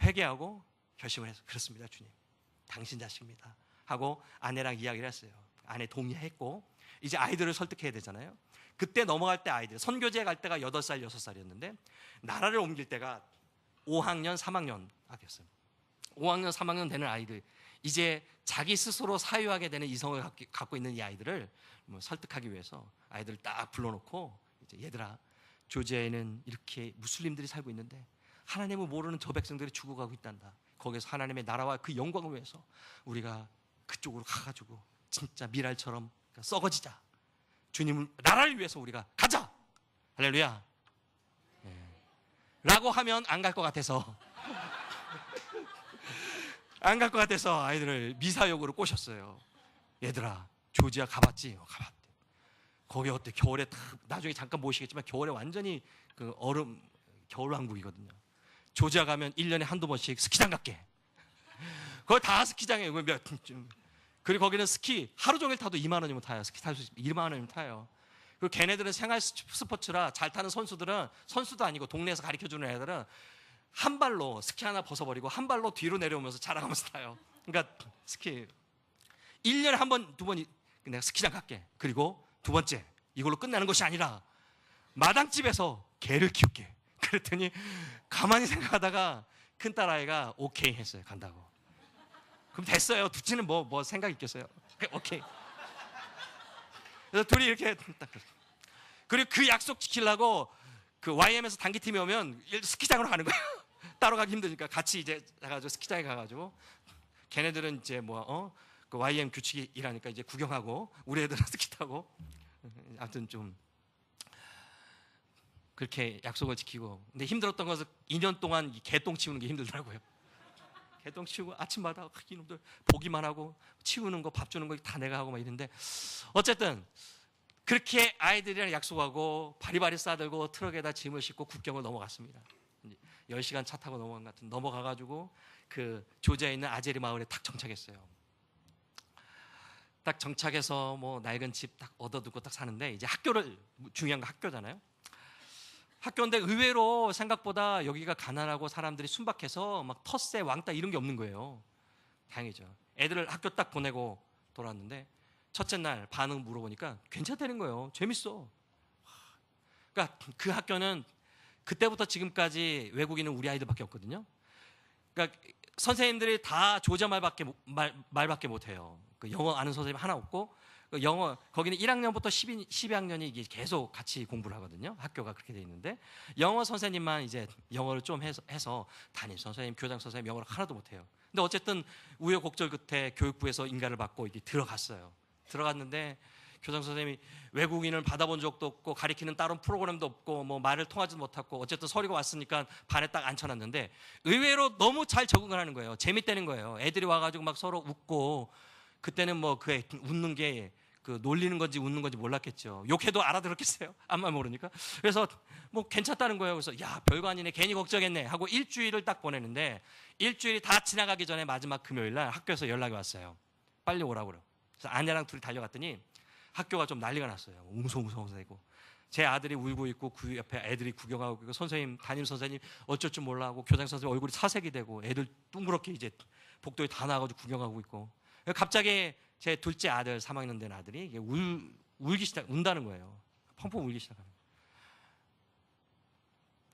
회개하고 결심을 해서, 그렇습니다 주님, 당신 자식입니다 하고 아내랑 이야기를 했어요. 아내 동의했고, 이제 아이들을 설득해야 되잖아요. 그때 넘어갈 때 아이들, 선교지에 갈 때가 8살, 6살이었는데 나라를 옮길 때가 5학년, 3학년 아기였어요. 5학년, 3학년 되는 아이들, 이제 자기 스스로 사유하게 되는 이성을 갖고 있는 이 아이들을 뭐 설득하기 위해서 아이들을 딱 불러놓고 이제 얘들아, 조지아에는 이렇게 무슬림들이 살고 있는데 하나님을 모르는 저 백성들이 죽어가고 있단다. 거기서 하나님의 나라와 그 영광을 위해서 우리가 그쪽으로 가가지고 진짜 미랄처럼 썩어지자. 주님을, 나라를 위해서 우리가 가자. 할렐루야. 라고 하면 안 갈 것 같아서 안 갈 것 같아서 아이들을 미사역으로 꼬셨어요. 얘들아, 조지아 가봤지? 가봤대. 거기 어때? 겨울에 딱, 나중에 잠깐 모시겠지만 겨울에 완전히 그 얼음, 겨울왕국이거든요. 조지아 가면 1년에 한두 번씩 스키장 갈게. 거기 다 스키장이에요. 그리고 거기는 스키 하루 종일 타도 2만 원이면 타요. 스키 탈 수 있으면 2만 원이면 타요. 그리고 걔네들은 생활 스포츠라 잘 타는 선수들은, 선수도 아니고 동네에서 가르쳐주는 애들은 한 발로 스키 하나 벗어버리고 한 발로 뒤로 내려오면서 자라가면서 타요. 그러니까 스키 1년에 한 번, 두 번 내가 스키장 갈게. 그리고 두 번째, 이걸로 끝나는 것이 아니라 마당집에서 개를 키울게. 그랬더니 가만히 생각하다가 큰 딸아이가 오케이 했어요. 간다고. 그럼 됐어요. 둘째는 뭐 생각 있겠어요. 오케이. 그래서 둘이 이렇게 딱. 그리고 그 약속 지키려고 그 YM에서 단기팀이 오면 스키장으로 가는 거예요. 따로 가기 힘드니까 같이 이제 가가지고 스키장에 가가지고 걔네들은 이제 그 YM 규칙이라니까 이제 구경하고 우리 애들은 스키 타고. 아무튼 좀 그렇게 약속을 지키고. 근데 힘들었던 것은 2년 동안 개똥 치우는 게 힘들더라고요. 개똥 치우고 아침마다 이놈들 보기만 하고 치우는 거, 밥 주는 거 다 내가 하고 막 이런데, 어쨌든 그렇게 아이들이랑 약속하고 바리바리 싸들고 트럭에다 짐을 싣고 국경을 넘어갔습니다. 10시간 차 타고 넘어간 것 같은. 넘어가가지고 그 조지아에 있는 아제리 마을에 딱 정착했어요. 딱 정착해서 뭐 낡은 집 딱 얻어두고 딱 사는데, 이제 학교를, 중요한 거 학교잖아요. 학교인데 의외로 생각보다 여기가 가난하고 사람들이 순박해서 막 텃세, 왕따 이런 게 없는 거예요. 다행이죠. 애들을 학교 딱 보내고 돌아왔는데 첫째 날 반응 물어보니까 괜찮다는 거예요. 재밌어. 그러니까 그 학교는 그때부터 지금까지 외국인은 우리 아이들밖에 없거든요. 그러니까 선생님들이 다 조지아 말밖에 못해요. 그 영어 아는 선생님 하나 없고, 그 영어, 거기는 1학년부터 12학년이 계속 같이 공부를 하거든요. 학교가 그렇게 돼 있는데 영어 선생님만 이제 영어를 좀 해서 담임 선생님, 교장 선생님 영어를 하나도 못해요. 근데 어쨌든 우여곡절 끝에 교육부에서 인가를 받고 이게 들어갔어요. 들어갔는데 교장 선생님이 외국인을 받아본 적도 없고 가리키는 다른 프로그램도 없고 뭐 말을 통하지도 못하고, 어쨌든 서류가 왔으니까 반에 딱 앉혀놨는데 의외로 너무 잘 적응을 하는 거예요. 재밌다는 거예요. 애들이 와가지고 막 서로 웃고, 그때는 뭐 그 웃는 게 그 놀리는 건지 웃는 건지 몰랐겠죠. 욕해도 알아들었겠어요? 아무 말 모르니까. 그래서 뭐 괜찮다는 거예요. 그래서 야, 별거 아니네, 괜히 걱정했네 하고 일주일을 딱 보내는데, 일주일이 다 지나가기 전에 마지막 금요일 날 학교에서 연락이 왔어요. 빨리 오라고 그래요. 그래서 아내랑 둘이 달려갔더니 학교가 좀 난리가 났어요. 웅성웅성되고 제 아들이 울고 있고 그 옆에 애들이 구경하고 있고, 선생님, 담임 선생님 어쩔 줄 몰라 하고, 교장 선생님 얼굴이 사색이 되고 애들 둥그렇게 이제 복도에 다 나가지고 구경하고 있고, 갑자기 제 둘째 아들, 3학년 된 아들이 이게 운다는 거예요. 펑펑 울기 시작하는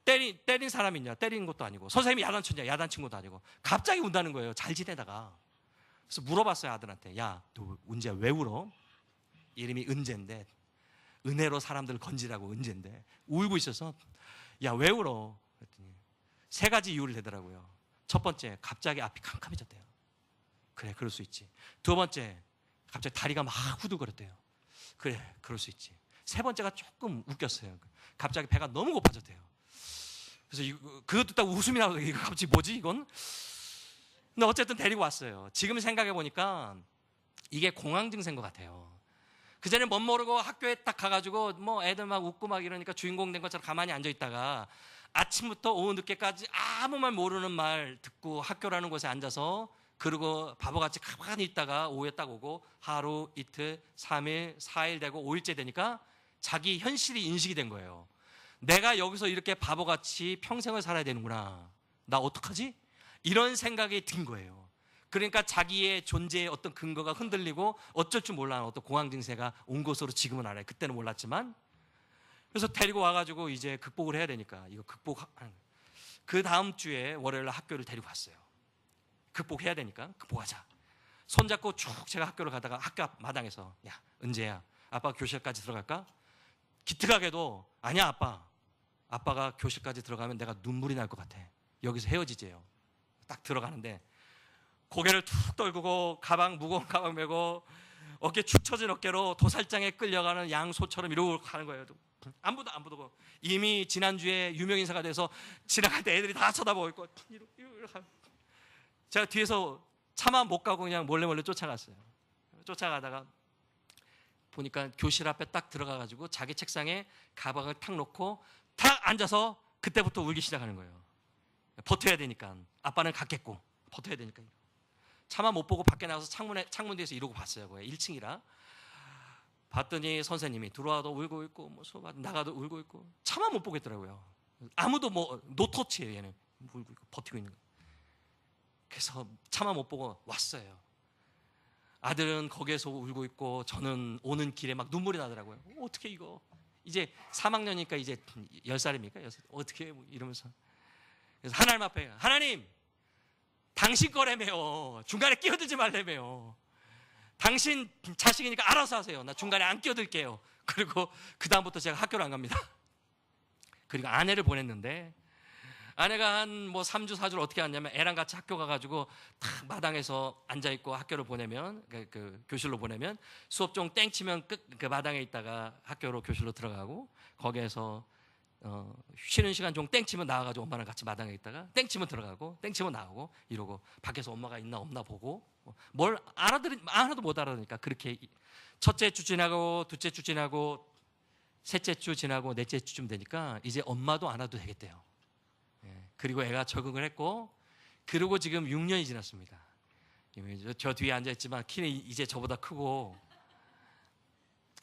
거예요. 때린 사람이 있냐? 때리는 것도 아니고, 선생님이 야단쳤냐? 야단친 것도 아니고, 갑자기 운다는 거예요. 잘 지내다가. 그래서 물어봤어요, 아들한테. 야, 너 은재야 왜 울어? 이름이 은재인데, 은혜로 사람들을 건지라고 은재인데, 울고 있어서 야, 왜 울어? 그랬더니 세 가지 이유를 대더라고요. 첫 번째, 갑자기 앞이 캄캄해졌대요. 그래, 그럴 수 있지. 두 번째, 갑자기 다리가 막 후들거렸대요. 그래, 그럴 수 있지. 세 번째가 조금 웃겼어요. 갑자기 배가 너무 고파졌대요. 그래서 그것도 딱 웃음이 나와서 이거 갑자기 뭐지 이건? 근데 어쨌든 데리고 왔어요. 지금 생각해 보니까 이게 공황 증세인 것 같아요. 그전에 멋 모르고 학교에 딱 가가지고 뭐 애들 막 웃고 막 이러니까 주인공 된 것처럼 가만히 앉아 있다가 아침부터 오후 늦게까지 아무 말 모르는 말 듣고 학교라는 곳에 앉아서, 그리고 바보같이 가만히 있다가 오후에 딱 오고 하루, 이틀, 3일, 4일 되고 5일째 되니까 자기 현실이 인식이 된 거예요. 내가 여기서 이렇게 바보같이 평생을 살아야 되는구나. 나 어떡하지? 이런 생각이 든 거예요. 그러니까 자기의 존재의 어떤 근거가 흔들리고 어쩔 줄 몰라 어떤 공황 증세가 온 것으로 지금은 알아요. 그때는 몰랐지만. 그래서 데리고 와가지고 이제 극복을 해야 되니까 이거 그 다음 주에 월요일 날 학교를 데리고 갔어요. 극복해야 되니까 극복하자. 손잡고 쭉 제가 학교를 가다가 학교 앞 마당에서 야 은재야 아빠가 교실까지 들어갈까? 기특하게도 아니야 아빠가 교실까지 들어가면 내가 눈물이 날 것 같아. 여기서 헤어지재요. 딱 들어가는데 고개를 툭 떨구고 무거운 가방 메고 어깨 축 처진 어깨로 도살장에 끌려가는 양소처럼 이러고 가는 거예요. 아무도 안 보고 이미 지난주에 유명인사가 돼서 지나갈 때 애들이 다 쳐다보고 있고 제가 뒤에서 차마 못 가고 그냥 몰래 쫓아갔어요. 쫓아가다가 보니까 교실 앞에 딱 들어가가지고 자기 책상에 가방을 탁 놓고 탁 앉아서 그때부터 울기 시작하는 거예요. 버텨야 되니까 아빠는 갔겠고 버텨야 되니까 차마 못 보고 밖에 나가서 창문 뒤에서 이러고 봤어요. 1층이라 봤더니 선생님이 들어와도 울고 있고 뭐 수업 나가도 울고 있고 차마 못 보겠더라고요. 아무도 뭐 노터치예요. 얘는 울고 있고 버티고 있는 거. 그래서 차마 못 보고 왔어요. 아들은 거기에서 울고 있고 저는 오는 길에 막 눈물이 나더라고요. 어떻게 이거 이제 3학년이니까 이제 10살입니까? 어떻게 뭐 이러면서 그래서 하나님 앞에 하나님 당신 거라며요. 중간에 끼어들지 말라며요. 당신 자식이니까 알아서 하세요. 나 중간에 안 끼어들게요. 그리고 그 다음부터 제가 학교를 안 갑니다. 그리고 아내를 보냈는데 아내가 한 뭐 3주 4주를 어떻게 하냐면 애랑 같이 학교 가가지고 탁 마당에서 앉아있고 학교를 보내면 그 교실로 보내면 수업 종 땡치면 그 마당에 있다가 학교로 교실로 들어가고 거기에서 쉬는 시간 종 땡치면 나와가지고 엄마랑 같이 마당에 있다가 땡치면 들어가고 땡치면 나오고 이러고 밖에서 엄마가 있나 없나 보고 뭘 하나도 못 알아들으니까 그렇게 첫째 주 지나고 둘째 주 지나고 셋째 주 지나고 넷째 주쯤 되니까 이제 엄마도 안 와도 되겠대요. 그리고 애가 적응을 했고 그리고 지금 6년이 지났습니다. 저 뒤에 앉아있지만 키는 이제 저보다 크고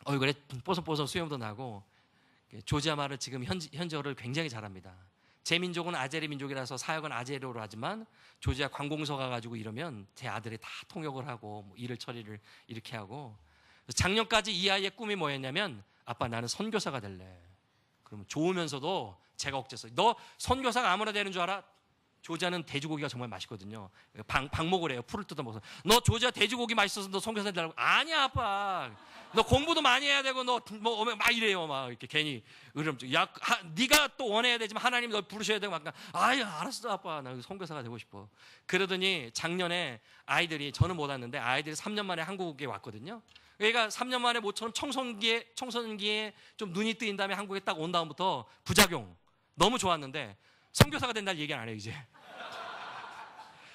얼굴에 뽀송뽀송 수염도 나고 조지아 말을 지금 현지어를 굉장히 잘합니다. 제 민족은 아제리 민족이라서 사역은 아제리어로 하지만 조지아 관공서 가가지고 이러면 제 아들이 다 통역을 하고 뭐 일을 처리를 이렇게 하고 작년까지 이 아이의 꿈이 뭐였냐면 아빠 나는 선교사가 될래. 그러면 좋으면서도 제가 억제했어. 너 선교사가 아무나 되는 줄 알아? 조지아는 돼지고기가 정말 맛있거든요. 방목을 해요. 풀을 뜯어먹어서. 너 조지아 돼지고기 맛있어서 너 선교사 되라고? 아니야 아빠. 너 공부도 많이 해야 되고 너 뭐 막 이래요. 막 이렇게 괜히 으름증. 야, 네가 또 원해야 되지만 하나님 너 부르셔야 되고 막 아유 알았어 아빠. 나 선교사가 되고 싶어. 그러더니 작년에 아이들이 저는 못 왔는데 아이들이 3년 만에 한국에 왔거든요. 그러니까 3년 만에 모처럼 청소년기에 좀 눈이 뜨인 다음에 한국에 딱 온 다음부터 부작용 너무 좋았는데 선교사가 된다는 얘기 안 해요 이제.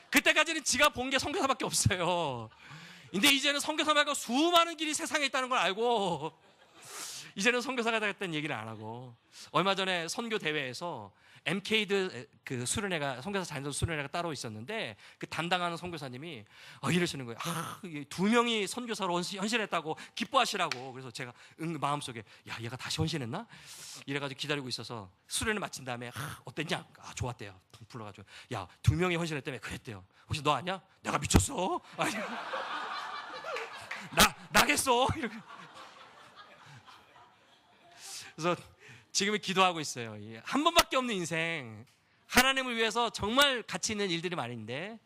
그때까지는 지가 본 게 선교사밖에 없어요. 근데 이제는 선교사 말고 수많은 길이 세상에 있다는 걸 알고 이제는 선교사가 되겠다는 얘기를 안 하고 얼마 전에 선교 대회에서 MK드 그 수련회가 선교사 자녀 수련회가 따로 있었는데 그 담당하는 선교사님이 이러시는 거예요. 2명이 선교사로 헌신했다고 기뻐하시라고. 그래서 제가 마음속에 야 얘가 다시 헌신했나? 이래가지고 기다리고 있어서 수련회 마친 다음에 어땠냐? 좋았대요. 불러가지고 야 2명이 헌신했다며. 그랬대요. 혹시 너 아니야? 내가 미쳤어? 아니, 나겠어? 이렇게. 그래서 지금 기도하고 있어요. 한 번밖에 없는 인생, 하나님을 위해서 정말 가치 있는 일들이 많은데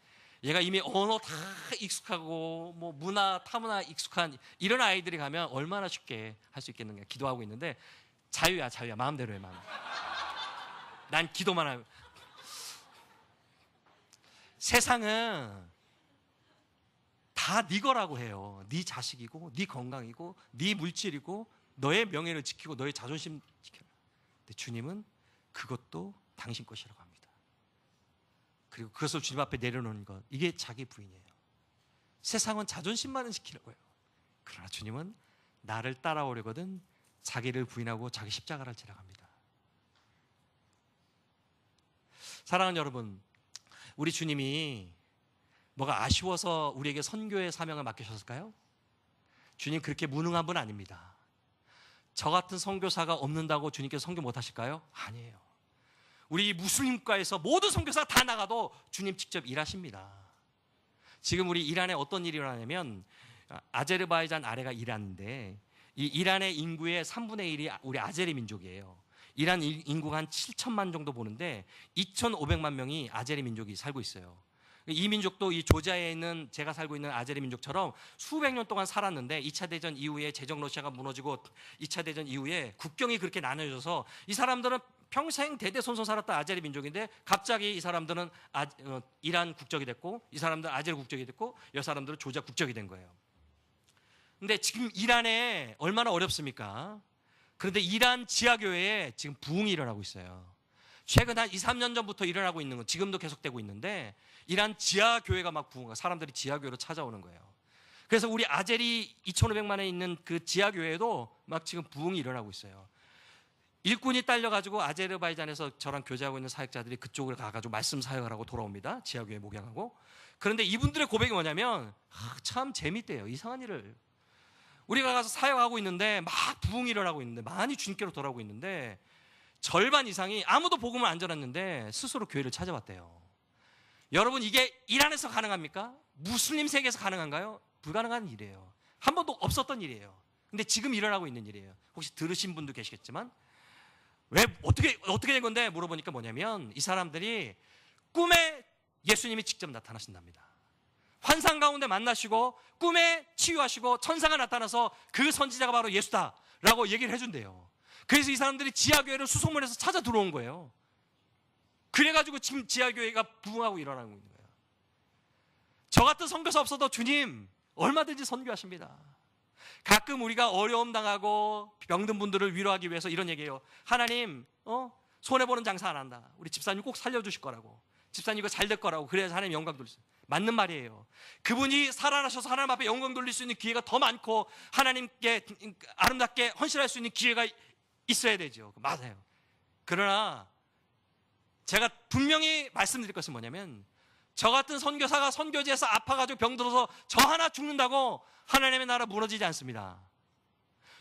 얘가 이미 언어 다 익숙하고 뭐 문화 타문화 익숙한 이런 아이들이 가면 얼마나 쉽게 할 수 있겠는가 기도하고 있는데 자유야 마음대로 해. 난 기도만 하면. 세상은 다 네 거라고 해요. 네 자식이고 네 건강이고 네 물질이고 너의 명예를 지키고 너의 자존심 지켜라. 근데 주님은 그것도 당신 것이라고 합니다. 그리고 그것을 주님 앞에 내려놓는 것, 이게 자기 부인이에요. 세상은 자존심만은 지키려고 해요. 그러나 주님은 나를 따라오려거든 자기를 부인하고 자기 십자가를 지라 합니다. 사랑하는 여러분, 우리 주님이 뭐가 아쉬워서 우리에게 선교의 사명을 맡기셨을까요? 주님 그렇게 무능한 분 아닙니다. 저 같은 선교사가 없는다고 주님께서 선교 못 하실까요? 아니에요. 우리 무슬림과에서 모든 선교사가 다 나가도 주님 직접 일하십니다. 지금 우리 이란에 어떤 일이 일어나냐면 아제르바이잔 아래가 이란인데 이 이란의 인구의 3분의 1이 우리 아제리 민족이에요. 이란 인구가 한 7천만 정도 보는데 2,500만 명이 아제리 민족이 살고 있어요. 이 민족도 이 조지아에 있는 제가 살고 있는 아제리 민족처럼 수백 년 동안 살았는데 2차 대전 이후에 제정 러시아가 무너지고 2차 대전 이후에 국경이 그렇게 나눠져서 이 사람들은 평생 대대손손 살았던 아제리 민족인데 갑자기 이 사람들은 이란 국적이 됐고 이 사람들은 아제리 국적이 됐고 이 사람들은 조지아 국적이 된 거예요. 근데 지금 이란에 얼마나 어렵습니까? 그런데 이란 지하교회에 지금 부흥이 일어나고 있어요. 최근 한 2, 3년 전부터 일어나고 있는 건 지금도 계속되고 있는데 이란 지하교회가 막 부흥하고 사람들이 지하교회로 찾아오는 거예요. 그래서 우리 아제리 2,500만에 있는 그 지하교회에도 막 지금 부흥이 일어나고 있어요. 일꾼이 딸려가지고 아제르바이잔에서 저랑 교제하고 있는 사역자들이 그쪽으로 가가지고 말씀 사역을 하고 돌아옵니다. 지하교회 목양하고. 그런데 이분들의 고백이 뭐냐면 참 재밌대요. 이상한 일을. 우리가 가서 사역하고 있는데 막 부흥이 일어나고 있는데 많이 주님께로 돌아오고 있는데 절반 이상이 아무도 복음을 안 전했는데 스스로 교회를 찾아왔대요. 여러분 이게 이란에서 가능합니까? 무슬림 세계에서 가능한가요? 불가능한 일이에요. 한 번도 없었던 일이에요. 근데 지금 일어나고 있는 일이에요. 혹시 들으신 분도 계시겠지만 왜 어떻게 된 건데 물어보니까 뭐냐면 이 사람들이 꿈에 예수님이 직접 나타나신답니다. 환상 가운데 만나시고 꿈에 치유하시고 천사가 나타나서 그 선지자가 바로 예수다라고 얘기를 해준대요. 그래서 이 사람들이 지하교회를 수소문해서 찾아 들어온 거예요. 그래가지고 지금 지하교회가 부흥하고 일어나고 있는 거예요. 저 같은 선교사 없어도 주님 얼마든지 선교하십니다. 가끔 우리가 어려움 당하고 병든 분들을 위로하기 위해서 이런 얘기해요. 하나님 손해보는 장사 안 한다. 우리 집사님 꼭 살려주실 거라고. 집사님 이거 잘 될 거라고. 그래서 하나님 영광 돌리세요. 맞는 말이에요. 그분이 살아나셔서 하나님 앞에 영광 돌릴 수 있는 기회가 더 많고 하나님께 아름답게 헌신할 수 있는 기회가 있어야 되죠. 맞아요. 그러나 제가 분명히 말씀드릴 것은 뭐냐면 저 같은 선교사가 선교지에서 아파가지고 병들어서 저 하나 죽는다고 하나님의 나라 무너지지 않습니다.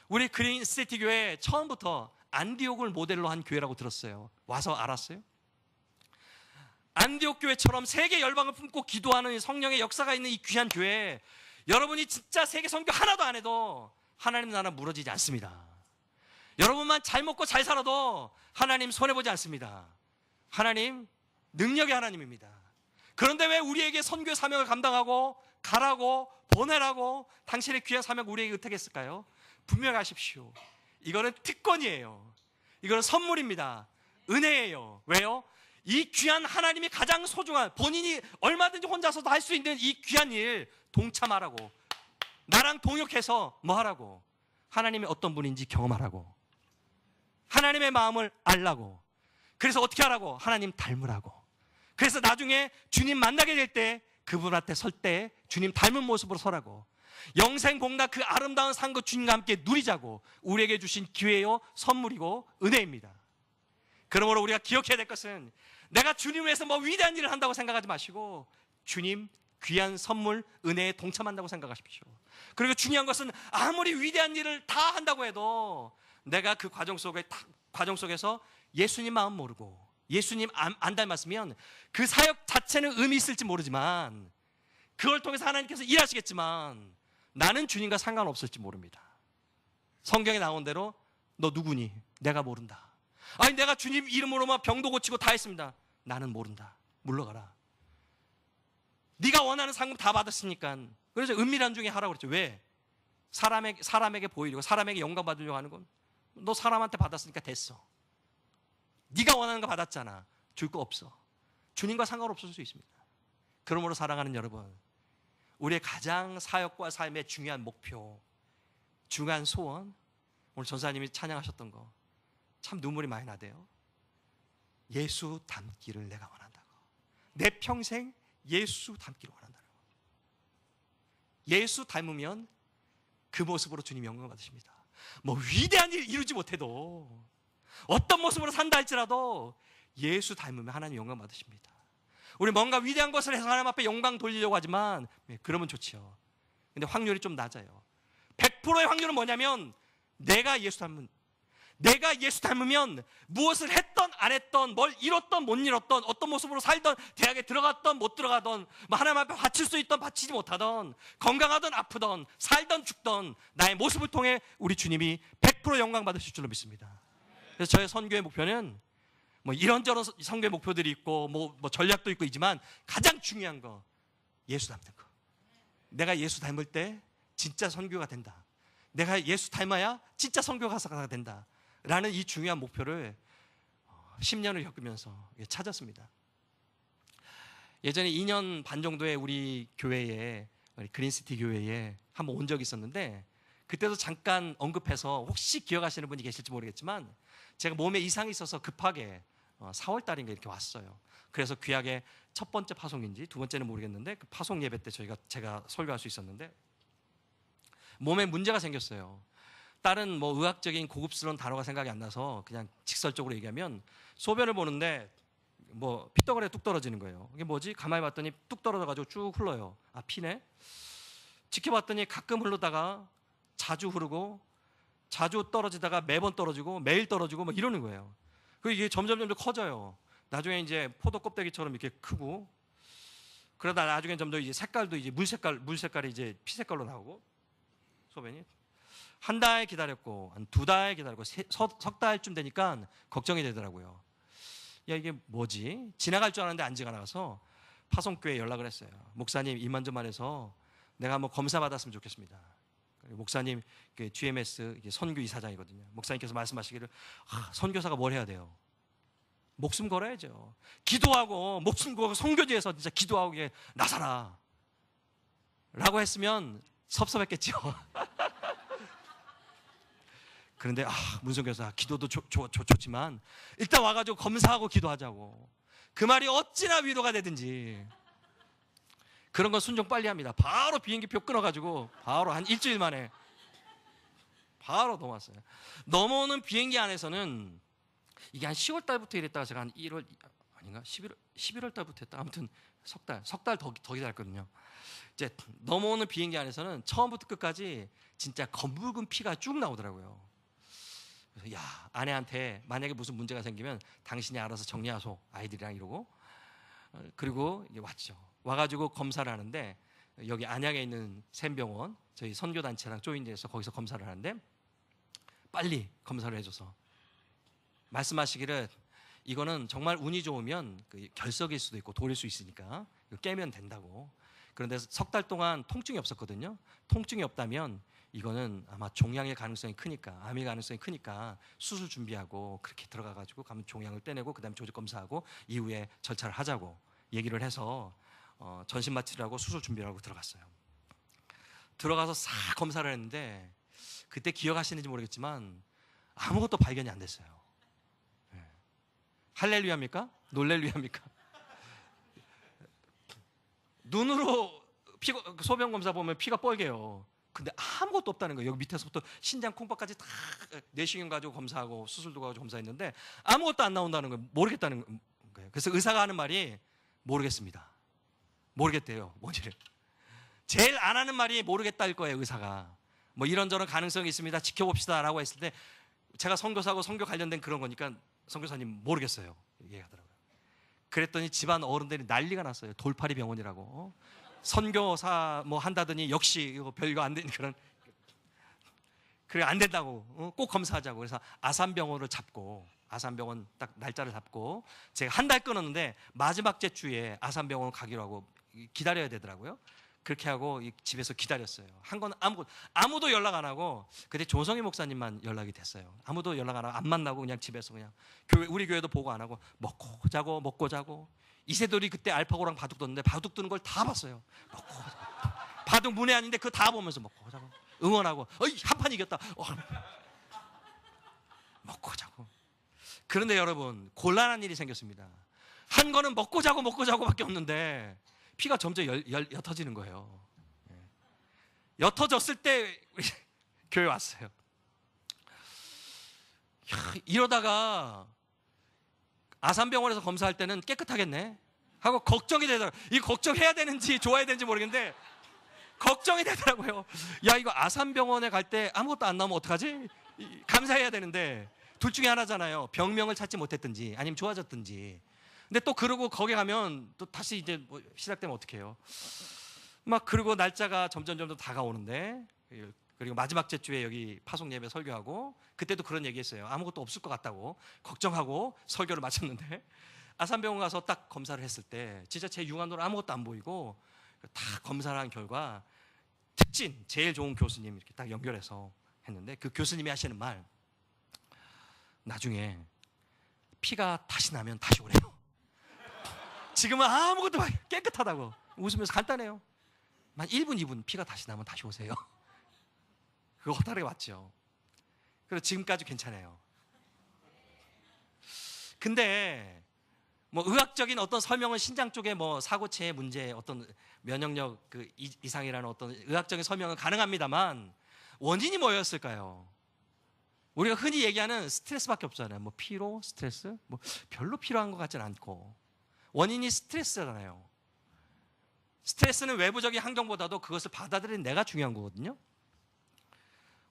우리 그린시티 교회 처음부터 안디옥을 모델로 한 교회라고 들었어요. 와서 알았어요? 안디옥 교회처럼 세계 열방을 품고 기도하는 성령의 역사가 있는 이 귀한 교회, 여러분이 진짜 세계 선교 하나도 안 해도 하나님 나라 무너지지 않습니다. 여러분만 잘 먹고 잘 살아도 하나님 손해보지 않습니다. 하나님 능력의 하나님입니다. 그런데 왜 우리에게 선교의 사명을 감당하고 가라고 보내라고 당신의 귀한 사명 우리에게 의탁했을까요? 분명히 하십시오. 이거는 특권이에요. 이거는 선물입니다. 은혜예요. 왜요? 이 귀한 하나님이 가장 소중한, 본인이 얼마든지 혼자서도 할 수 있는 이 귀한 일 동참하라고, 나랑 동역해서 뭐 하라고? 하나님이 어떤 분인지 경험하라고, 하나님의 마음을 알라고. 그래서 어떻게 하라고? 하나님 닮으라고. 그래서 나중에 주님 만나게 될 때 그분한테 설 때 주님 닮은 모습으로 서라고. 영생공락 그 아름다운 상급 주님과 함께 누리자고 우리에게 주신 기회요 선물이고 은혜입니다. 그러므로 우리가 기억해야 될 것은 내가 주님을 위해서 뭐 위대한 일을 한다고 생각하지 마시고 주님 귀한 선물 은혜에 동참한다고 생각하십시오. 그리고 중요한 것은 아무리 위대한 일을 다 한다고 해도 내가 그 과정 속에서 예수님 마음 모르고 예수님 안 닮았으면 그 사역 자체는 의미 있을지 모르지만 그걸 통해서 하나님께서 일하시겠지만 나는 주님과 상관없을지 모릅니다. 성경에 나온 대로 너 누구니? 내가 모른다. 아니 내가 주님 이름으로만 병도 고치고 다 했습니다. 나는 모른다. 물러가라. 네가 원하는 상급 다 받았으니까. 그래서 은밀한 중에 하라고 그랬죠. 왜? 사람에게 보이려고, 사람에게 영광 받으려고 하는 건 너 사람한테 받았으니까 됐어. 네가 원하는 거 받았잖아. 줄 거 없어. 주님과 상관없을 수 있습니다. 그러므로 사랑하는 여러분, 우리의 가장 사역과 삶의 중요한 목표, 중요한 소원, 오늘 전사님이 찬양하셨던 거 참 눈물이 많이 나대요. 예수 닮기를 내가 원한다고. 내 평생 예수 닮기를 원한다고. 예수 닮으면 그 모습으로 주님 영광 받으십니다. 뭐 위대한 일 이루지 못해도 어떤 모습으로 산다 할지라도 예수 닮으면 하나님 영광 받으십니다. 우리 뭔가 위대한 것을 해서 하나님 앞에 영광 돌리려고 하지만 그러면 좋죠. 근데 확률이 좀 낮아요. 100%의 확률은 뭐냐면 내가 예수 닮으면 무엇을 했던 안 했던, 뭘 이뤘던 못 이뤘던, 어떤 모습으로 살던, 대학에 들어갔던 못 들어가던, 뭐 하나님 앞에 바칠 수 있던 바치지 못하던, 건강하던 아프던, 살던 죽던 나의 모습을 통해 우리 주님이 100% 영광 받으실 줄로 믿습니다. 그래서 저의 선교의 목표는 뭐 이런저런 선교의 목표들이 있고 뭐 전략도 있고 있지만 가장 중요한 거 예수 닮는 거. 내가 예수 닮을 때 진짜 선교가 된다. 내가 예수 닮아야 진짜 선교가사가 된다. 라는 이 중요한 목표를 10년을 겪으면서 찾았습니다. 예전에 2년 반 정도에 우리 교회에, 우리 그린시티 교회에 한번 온 적이 있었는데, 그때도 잠깐 언급해서 혹시 기억하시는 분이 계실지 모르겠지만, 제가 몸에 이상이 있어서 급하게 4월 달인가 이렇게 왔어요. 그래서 귀하게 첫 번째 파송인지 두 번째는 모르겠는데, 그 파송 예배 때 제가 설교할 수 있었는데, 몸에 문제가 생겼어요. 다른 뭐 의학적인 고급스러운 단어가 생각이 안 나서 그냥 직설적으로 얘기하면, 소변을 보는데 뭐 피덩어리가 뚝 떨어지는 거예요. 이게 뭐지? 가만히 봤더니 뚝 떨어져가지고 쭉 흘러요. 아, 피네? 지켜봤더니 가끔 흐르다가 자주 흐르고, 자주 떨어지다가 매번 떨어지고, 매일 떨어지고 막 이러는 거예요. 그리고 이게 점점 커져요. 나중에 이제 포도 껍데기처럼 이렇게 크고, 그러다 나중에 점점 이제 색깔도 이제 물색깔이 이제 피색깔로 나오고, 소변이 한 달 기다렸고, 한 2달 기다렸고, 석 달쯤 되니까 걱정이 되더라고요. 야, 이게 뭐지? 지나갈 줄 알았는데 안 지나가서 파송교회에 연락을 했어요. 목사님, 이만저만해서 내가 한번 검사 받았으면 좋겠습니다. 목사님, GMS 선교 이사장이거든요. 목사님께서 말씀하시기를, 선교사가 뭘 해야 돼요? 목숨 걸어야죠. 기도하고 목숨 걸고 선교지에서 진짜 기도하고 나서라 라고 했으면 섭섭했겠죠. 그런데 문성교사, 기도도 좋지만 일단 와가지고 검사하고 기도하자고. 그 말이 어찌나 위로가 되든지. 그런 건 순종 빨리 합니다. 바로 비행기표 끊어가지고 바로 한 일주일 만에 바로 넘어왔어요. 넘어오는 비행기 안에서는 이게 한 10월 달부터 이랬다가 제가 한 1월 아닌가 11월 달부터 했다. 아무튼 석 달 더 기다렸거든요. 이제 넘어오는 비행기 안에서는 처음부터 끝까지 진짜 검붉은 피가 쭉 나오더라고요. 그래서 야, 아내한테 만약에 무슨 문제가 생기면 당신이 알아서 정리하소, 아이들이랑 이러고. 그리고 이제 왔죠. 와가지고 검사를 하는데, 여기 안양에 있는 샘병원 저희 선교단체랑 조인돼서 거기서 검사를 하는데, 빨리 검사를 해줘서 말씀하시기를, 이거는 정말 운이 좋으면 결석일 수도 있고 돌일 수 있으니까 깨면 된다고. 그런데 석 달 동안 통증이 없었거든요. 통증이 없다면 이거는 아마 종양의 가능성이 크니까, 암의 가능성이 크니까 수술 준비하고 그렇게 들어가가지고 가면 종양을 떼내고 그다음에 조직 검사하고 이후에 절차를 하자고 얘기를 해서 전신 마취를 수술 준비를 하고 들어갔어요. 들어가서 싹 검사를 했는데, 그때 기억하시는지 모르겠지만 아무것도 발견이 안 됐어요. 할렐루야입니까? 놀렐루야입니까? 눈으로 소변 검사 보면 피가 뻘개요. 근데 아무것도 없다는 거예요. 여기 밑에서부터 신장 콩밥까지 다 내시경 가지고 검사하고 수술도 가지고 검사했는데 아무것도 안 나온다는 거예요. 모르겠다는 거예요. 그래서 의사가 하는 말이 모르겠습니다. 모르겠대요. 뭔지를. 제일 안 하는 말이 모르겠다일 거예요. 의사가. 뭐 이런저런 가능성이 있습니다. 지켜봅시다 라고 했을 때, 제가 선교사하고 선교 관련된 그런 거니까 선교사님 모르겠어요 얘기하더라고요. 그랬더니 집안 어른들이 난리가 났어요. 돌팔이 병원이라고. 선교사 뭐 한다더니 역시 이거 별거 안 되는 그런, 그래 안 된다고 꼭 검사하자고. 그래서 아산병원을 잡고, 아산병원 딱 날짜를 잡고 제가 한 달 끊었는데 마지막 주에 아산병원 가기로 하고 기다려야 되더라고요. 그렇게 하고 집에서 기다렸어요. 한 건 아무도 연락 안 하고, 그때 조성희 목사님만 연락이 됐어요. 아무도 연락 안 하고 안 만나고 그냥 집에서 그냥 우리 교회도 보고 안 하고 먹고 자고. 이세돌이 그때 알파고랑 바둑 뒀는데 바둑 두는 걸 다 봤어요. 먹고 자고. 바둑 문외 아닌데 그거 다 보면서 먹고 자고 응원하고, 한 판 이겼다. 먹고 자고. 그런데 여러분, 곤란한 일이 생겼습니다. 한 거는 먹고 자고밖에 없는데 피가 점점 옅어지는 거예요. 옅어졌을 때 교회 왔어요. 이러다가 아산병원에서 검사할 때는 깨끗하겠네 하고 걱정이 되더라고요. 이 걱정해야 되는지 좋아야 되는지 모르겠는데 걱정이 되더라고요. 야, 이거 아산병원에 갈 때 아무것도 안 나오면 어떡하지? 감사해야 되는데 둘 중에 하나잖아요. 병명을 찾지 못했든지 아니면 좋아졌든지. 근데 또 그러고 거기 가면 또 다시 이제 시작되면 어떡해요? 막 그러고 날짜가 점점 다가오는데 그리고 마지막 주에 여기 파송 예배 설교하고 그때도 그런 얘기했어요. 아무것도 없을 것 같다고 걱정하고 설교를 마쳤는데 아산병원 가서 딱 검사를 했을 때 진짜 제 육안으로 아무것도 안 보이고 다 검사를 한 결과 특진 제일 좋은 교수님 이렇게 딱 연결해서 했는데 그 교수님이 하시는 말, 나중에 피가 다시 나면 다시 오래요. 지금은 아무것도 깨끗하다고 웃으면서 간단해요. 한 1분 2분 피가 다시 나면 다시 오세요. 그거 허다하게 맞죠. 그래서 지금까지 괜찮아요. 근데 뭐 의학적인 어떤 설명은 신장 쪽에 뭐 사고체의 문제, 어떤 면역력 그 이상이라는 어떤 의학적인 설명은 가능합니다만 원인이 뭐였을까요? 우리가 흔히 얘기하는 스트레스밖에 없잖아요. 뭐 피로, 스트레스, 뭐 별로 필요한 것 같지는 않고 원인이 스트레스잖아요. 스트레스는 외부적인 환경보다도 그것을 받아들이는 내가 중요한 거거든요.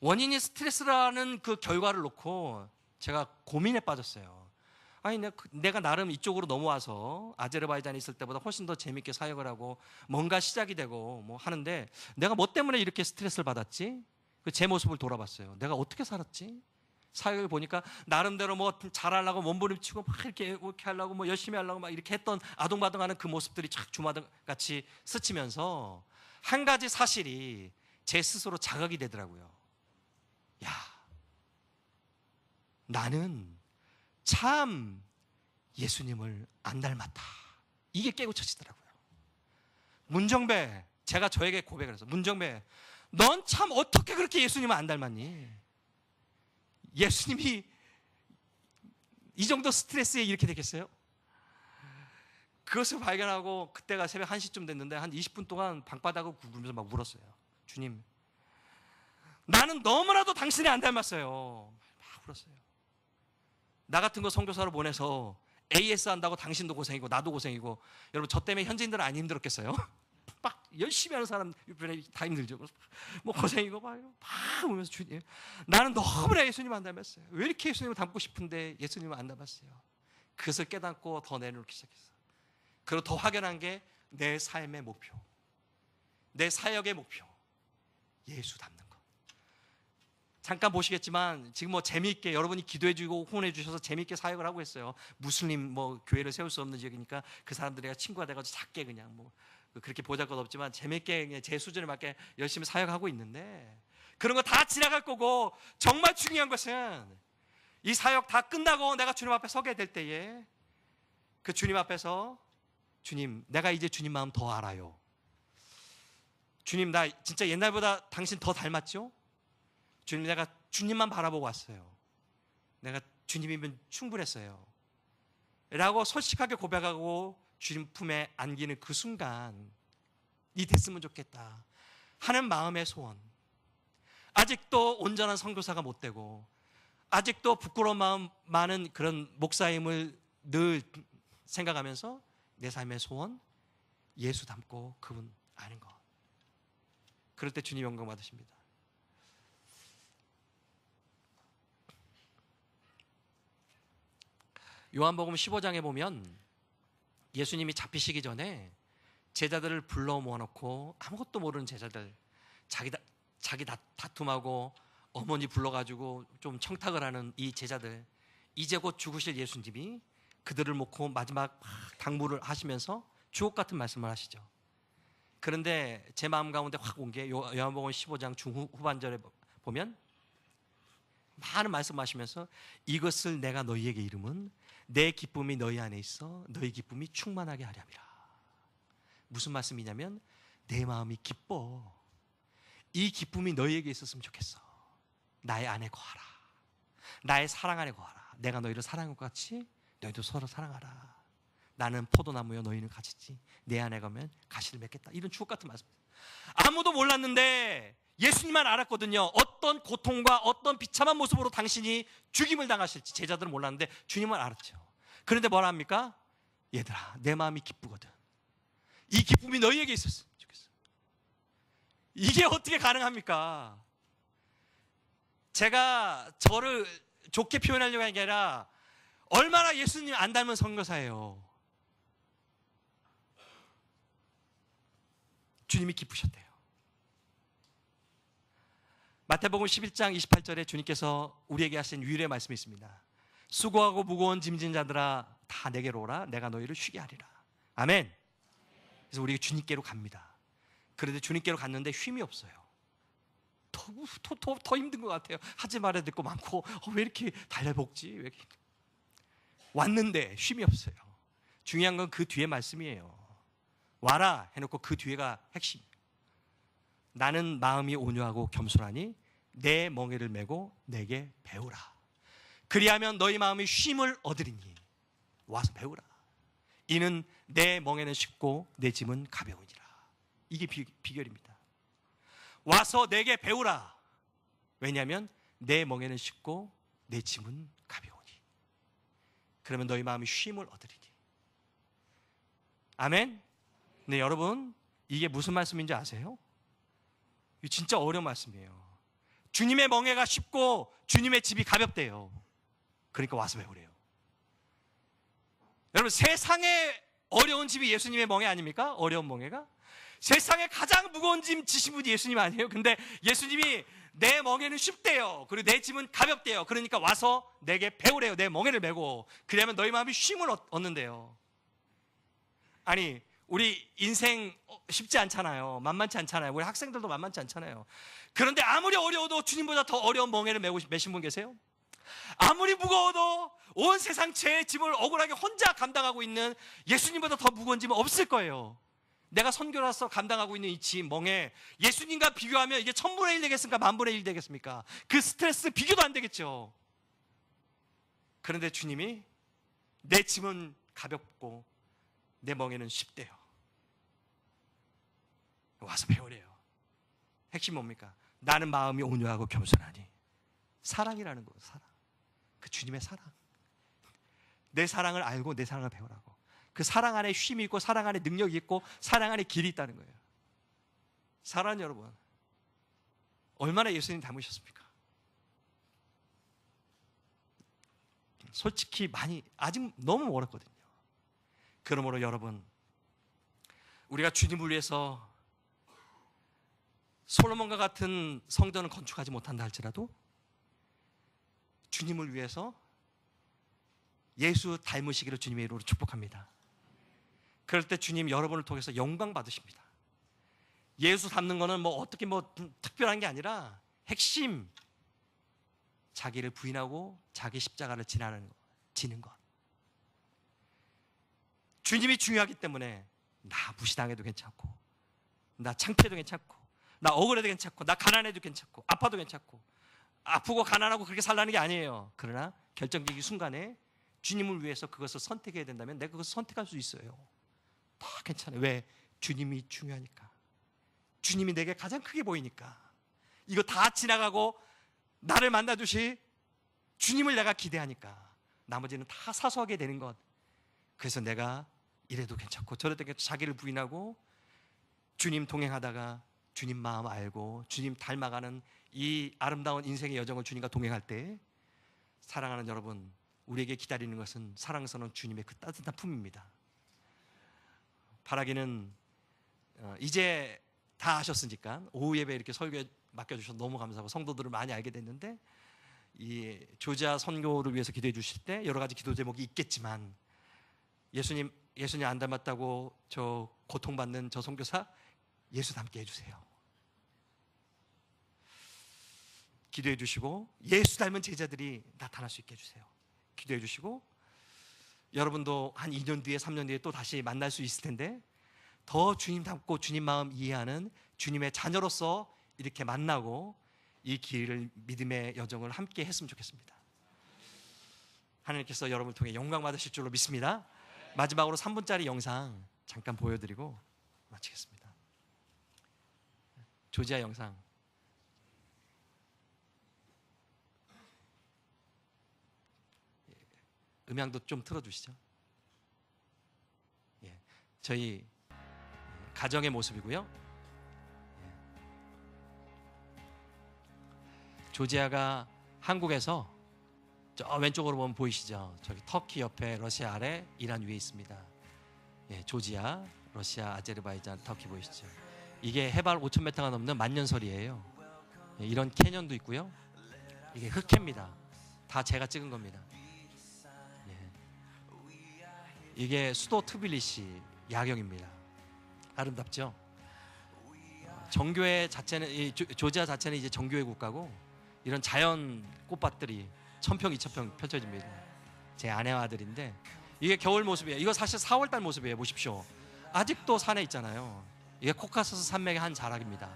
원인이 스트레스라는 그 결과를 놓고 제가 고민에 빠졌어요. 아니 내가 나름 이쪽으로 넘어와서 아제르바이잔에 있을 때보다 훨씬 더 재밌게 사역을 하고 뭔가 시작이 되고 뭐 하는데 내가 뭐 때문에 이렇게 스트레스를 받았지? 제 모습을 돌아봤어요. 내가 어떻게 살았지? 사역을 보니까 나름대로 뭐 잘하려고 몸부림치고 막 이렇게 하려고 뭐 열심히 하려고 막 이렇게 했던 아동바동하는 그 모습들이 착 주마등같이 스치면서 한 가지 사실이 제 스스로 자각이 되더라고요. 야, 나는 참 예수님을 안 닮았다. 이게 깨우쳐지더라고요. 문정배, 제가 저에게 고백을 해서 문정배, 넌 참 어떻게 그렇게 예수님을 안 닮았니? 예수님이 이 정도 스트레스에 이렇게 되겠어요? 그것을 발견하고 그때가 새벽 1시쯤 됐는데 한 20분 동안 방바닥을 굴면서 막 울었어요. 주님, 나는 너무나도 당신이 안 닮았어요. 막 울었어요. 나 같은 거 선교사로 보내서 AS 한다고 당신도 고생이고 나도 고생이고, 여러분 저 때문에 현지인들은 안 힘들었겠어요? 막 열심히 하는 사람 주변에 다 힘들죠. 뭐 고생이고 막 울면서 주님, 나는 너무나 예수님 안 닮았어요. 왜 이렇게 예수님을 닮고 싶은데 예수님을 안 닮았어요? 그것을 깨닫고 더 내놓기 시작했어요. 그리고 더 확연한 게 내 삶의 목표, 내 사역의 목표, 예수 닮는 것. 잠깐 보시겠지만 지금 뭐 재미있게 여러분이 기도해주고 후원해 주셔서 재미있게 사역을 하고 있어요. 무슬림 뭐 교회를 세울 수 없는 지역이니까 그 사람들이랑 친구가 돼가지고 작게 그냥 뭐 그렇게 보잘것없지만 재미있게 제 수준에 맞게 열심히 사역하고 있는데, 그런 거 다 지나갈 거고 정말 중요한 것은 이 사역 다 끝나고 내가 주님 앞에 서게 될 때에 그 주님 앞에서, 주님, 내가 이제 주님 마음 더 알아요. 주님, 나 진짜 옛날보다 당신 더 닮았죠? 주님, 내가 주님만 바라보고 왔어요. 내가 주님이면 충분했어요. 라고 솔직하게 고백하고 주님 품에 안기는 그 순간, 이 됐으면 좋겠다 하는 마음의 소원. 아직도 온전한 선교사가 못 되고 아직도 부끄러운 마음 많은 그런 목사임을 늘 생각하면서 내 삶의 소원, 예수 닮고 그분 아는 것. 그럴 때 주님 영광 받으십니다. 요한복음 15장에 보면 예수님이 잡히시기 전에 제자들을 불러 모아놓고, 아무것도 모르는 제자들, 자기 다툼하고 어머니 불러가지고 좀 청탁을 하는 이 제자들, 이제 곧 죽으실 예수님이 그들을 놓고 마지막 당부를 하시면서 주옥 같은 말씀을 하시죠. 그런데 제 마음 가운데 확 온 게 요한복음 15장 중후반절에 보면 많은 말씀하시면서, 이것을 내가 너희에게 이름은 내 기쁨이 너희 안에 있어 너희 기쁨이 충만하게 하려 함이라. 무슨 말씀이냐면 내 마음이 기뻐. 이 기쁨이 너희에게 있었으면 좋겠어. 나의 안에 거하라. 나의 사랑 안에 거하라. 내가 너희를 사랑한 것 같이 너희도 서로 사랑하라. 나는 포도나무여 너희는 가지지. 내 안에 가면 가시를 맺겠다. 이런 주옥 같은 말씀. 아무도 몰랐는데 예수님만 알았거든요. 어떤 고통과 어떤 비참한 모습으로 당신이 죽임을 당하실지 제자들은 몰랐는데 주님은 알았죠. 그런데 뭐라 합니까? 얘들아, 내 마음이 기쁘거든. 이 기쁨이 너희에게 있었으면 좋겠어. 이게 어떻게 가능합니까? 제가 저를 좋게 표현하려고 하는 게 아니라 얼마나 예수님 안 닮은 선교사예요. 주님이 기쁘셨대요. 마태복음 11장 28절에 주님께서 우리에게 하신 유일의 말씀이 있습니다. 수고하고 무거운 짐진 자들아 다 내게로 오라. 내가 너희를 쉬게 하리라. 아멘. 그래서 우리가 주님께로 갑니다. 그런데 주님께로 갔는데 쉼이 없어요. 더 힘든 것 같아요. 하지 말아야 될 거 많고 왜 이렇게 달려볶지? 왜 이렇게. 왔는데 쉼이 없어요. 중요한 건 그 뒤에 말씀이에요. 와라 해놓고 그 뒤에가 핵심. 나는 마음이 온유하고 겸손하니 내 멍에를 메고 내게 배우라. 그리하면 너희 마음이 쉼을 얻으리니. 와서 배우라. 이는 내 멍에는 쉽고 내 짐은 가벼우니라. 이게 비결입니다. 와서 내게 배우라. 왜냐하면 내 멍에는 쉽고 내 짐은 가벼우니. 그러면 너희 마음이 쉼을 얻으리니. 아멘. 네, 여러분 이게 무슨 말씀인지 아세요? 이거 진짜 어려운 말씀이에요. 주님의 멍에가 쉽고 주님의 집이 가볍대요. 그러니까 와서 배우래요. 여러분 세상에 어려운 집이 예수님의 멍에 아닙니까? 어려운 멍에가? 세상에 가장 무거운 짐 지신 분이 예수님 아니에요? 근데 예수님이 내 멍에는 쉽대요. 그리고 내 짐은 가볍대요. 그러니까 와서 내게 배우래요. 내 멍에를 메고. 그러면 너희 마음이 쉼을 얻는데요. 아니 우리 인생 쉽지 않잖아요. 만만치 않잖아요. 우리 학생들도 만만치 않잖아요. 그런데 아무리 어려워도 주님보다 더 어려운 멍에를 메신 분 계세요? 아무리 무거워도 온 세상 죄의 짐을 억울하게 혼자 감당하고 있는 예수님보다 더 무거운 짐은 없을 거예요. 내가 선교라서 감당하고 있는 이 짐, 멍에 예수님과 비교하면 이게 1000분의 1 되겠습니까? 10,000분의 1 되겠습니까? 그 스트레스 비교도 안 되겠죠. 그런데 주님이 내 짐은 가볍고 내 멍에는 쉽대요. 와서 배우래요. 핵심 뭡니까? 나는 마음이 온유하고 겸손하니. 사랑이라는 거, 사랑. 그 주님의 사랑. 내 사랑을 알고 내 사랑을 배우라고. 그 사랑 안에 쉼이 있고 사랑 안에 능력이 있고 사랑 안에 길이 있다는 거예요. 사랑하는 여러분, 얼마나 예수님 닮으셨습니까? 솔직히 많이 아직 너무 멀었거든요. 그러므로 여러분, 우리가 주님을 위해서 솔로몬과 같은 성전을 건축하지 못한다 할지라도 주님을 위해서 예수 닮으시기를 주님의 이름으로 축복합니다. 그럴 때 주님 여러분을 통해서 영광 받으십니다. 예수 닮는 거는 어떻게 특별한 게 아니라 핵심, 자기를 부인하고 자기 십자가를 지는 것. 주님이 중요하기 때문에 나 무시당해도 괜찮고, 나 창피해도 괜찮고, 나 억울해도 괜찮고, 나 가난해도 괜찮고, 아파도 괜찮고, 아프고 가난하고 그렇게 살라는 게 아니에요. 그러나 결정적인 순간에 주님을 위해서 그것을 선택해야 된다면 내가 그것을 선택할 수 있어요. 다 괜찮아요. 왜? 주님이 중요하니까. 주님이 내게 가장 크게 보이니까. 이거 다 지나가고 나를 만나주시 주님을 내가 기대하니까 나머지는 다 사소하게 되는 것. 그래서 내가 이래도 괜찮고 저래도 괜찮고 자기를 부인하고 주님 동행하다가 주님 마음 알고 주님 닮아가는 이 아름다운 인생의 여정을 주님과 동행할 때, 사랑하는 여러분, 우리에게 기다리는 것은 사랑스러운 주님의 그 따뜻한 품입니다. 바라기는 이제 다 하셨으니까 오후 예배 이렇게 설교에 맡겨주셔서 너무 감사하고 성도들을 많이 알게 됐는데, 이 조지아 선교를 위해서 기도해 주실 때 여러 가지 기도 제목이 있겠지만 예수님 안 닮았다고 저 고통받는 저 선교사 예수 닮게 해주세요. 기도해 주시고 예수 닮은 제자들이 나타날 수 있게 해주세요. 기도해 주시고 여러분도 한 2년 뒤에 3년 뒤에 또 다시 만날 수 있을 텐데 더 주님 닮고 주님 마음 이해하는 주님의 자녀로서 이렇게 만나고 이 길을, 믿음의 여정을 함께 했으면 좋겠습니다. 하나님께서 여러분을 통해 영광 받으실 줄로 믿습니다. 마지막으로 3분짜리 영상 잠깐 보여드리고 마치겠습니다. 조지아 영상. 음향도 좀 틀어주시죠. 예, 저희 가정의 모습이고요. 조지아가 한국에서 저 왼쪽으로 보면 보이시죠? 저기 터키 옆에 러시아 아래 이란 위에 있습니다. 예, 조지아, 러시아, 아제르바이잔, 터키 보이시죠? 이게 해발 5,000m가 넘는 만년설이에요. 예, 이런 캐년도 있고요. 이게 흑해입니다. 다 제가 찍은 겁니다. 예. 이게 수도 트빌리시 야경입니다. 아름답죠? 정교회 자체는 이 조지아 자체는 이제 정교회 국가고 이런 자연 꽃밭들이 1000평, 2000평 펼쳐집니다. 제 아내와 아들인데 이게 겨울 모습이에요. 이거 사실 4월달 모습이에요. 보십시오. 아직도 산에 있잖아요. 이게 코카소스 산맥의 한 자락입니다.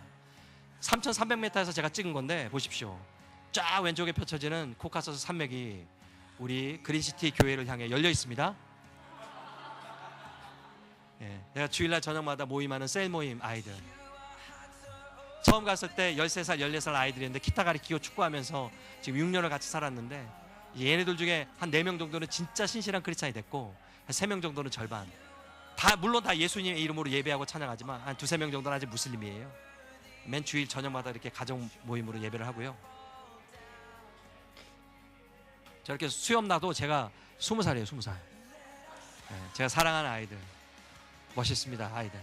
3,300m에서 제가 찍은 건데 보십시오. 쫙 왼쪽에 펼쳐지는 코카소스 산맥이 우리 그린시티 교회를 향해 열려 있습니다. 예, 내가 주일날 저녁마다 모임하는 셀 모임 아이들. 처음 갔을 때 13살, 14살 아이들이었는데 기타 가르치고 축구하면서 지금 6년을 같이 살았는데 얘네들 중에 한 4명 정도는 진짜 신실한 크리스찬이 됐고 한 3명 정도는 절반. 다 물론 다 예수님의 이름으로 예배하고 찬양하지만 한 2-3명 정도는 아직 무슬림이에요. 맨 주일 저녁마다 이렇게 가정 모임으로 예배를 하고요. 저렇게 수염 나도 제가 20살이에요. 20살. 제가 사랑하는 아이들. 멋있습니다. 아이들.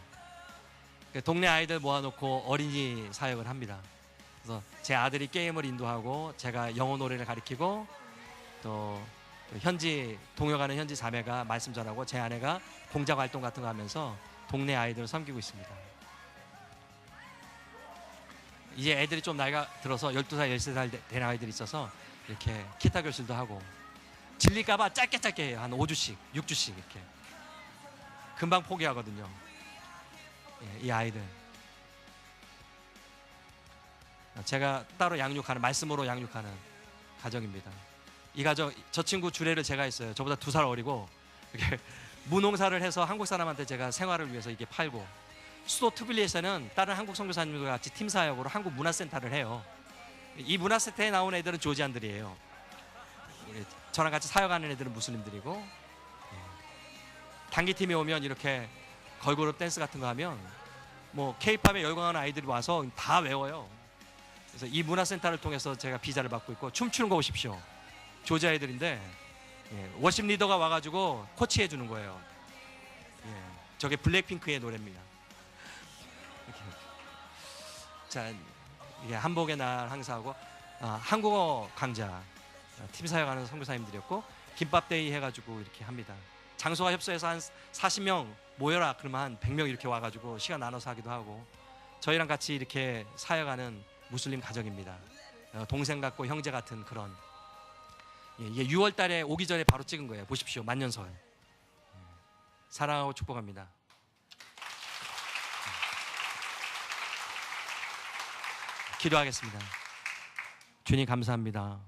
동네 아이들 모아놓고 어린이 사역을 합니다. 그래서 제 아들이 게임을 인도하고 제가 영어 노래를 가르치고 또 현지 동역하는 현지 자매가 말씀 전하고 제 아내가 공작 활동 같은 거 하면서 동네 아이들을 섬기고 있습니다. 이제 애들이 좀 나이가 들어서 12살, 13살 된 아이들이 있어서 이렇게 기타 교실도 하고 질릴까봐 짧게 해요. 한 5주씩, 6주씩 이렇게. 금방 포기하거든요. 이 아이들. 제가 따로 양육하는, 말씀으로 양육하는 가정입니다. 이 가정, 저 친구 주례를 제가 했어요. 저보다 2살 어리고 이렇게 무농사를 해서 한국 사람한테 제가 생활을 위해서 이게 팔고 수도 트빌리에서는 다른 한국 선교사님들과 같이 팀 사역으로 한국 문화센터를 해요. 이 문화센터에 나온 애들은 조지안들이에요. 저랑 같이 사역하는 애들은 무슬림들이고 단기팀이 오면 이렇게 걸그룹 댄스 같은 거 하면 뭐 K-팝에 열광하는 아이들이 와서 다 외워요. 그래서 이 문화센터를 통해서 제가 비자를 받고 있고 춤추는 거 보십시오. 조지아 애들인데 워십 리더가 와가지고 코치해 주는 거예요. 저게 블랙핑크의 노래입니다. 이렇게. 자, 이게 한복의 날 항사하고 한국어 강좌 팀 사역하는 선교사님들이었고 김밥데이 해가지고 이렇게 합니다. 장소와 협소해서 한 40명 모여라 그러면 한 100명 이렇게 와가지고 시간 나눠서 하기도 하고 저희랑 같이 이렇게 사역하는 무슬림 가정입니다. 동생 같고 형제 같은 그런. 이게 6월 달에 오기 전에 바로 찍은 거예요. 보십시오. 만년설. 사랑하고 축복합니다. 기도하겠습니다. 주님 감사합니다.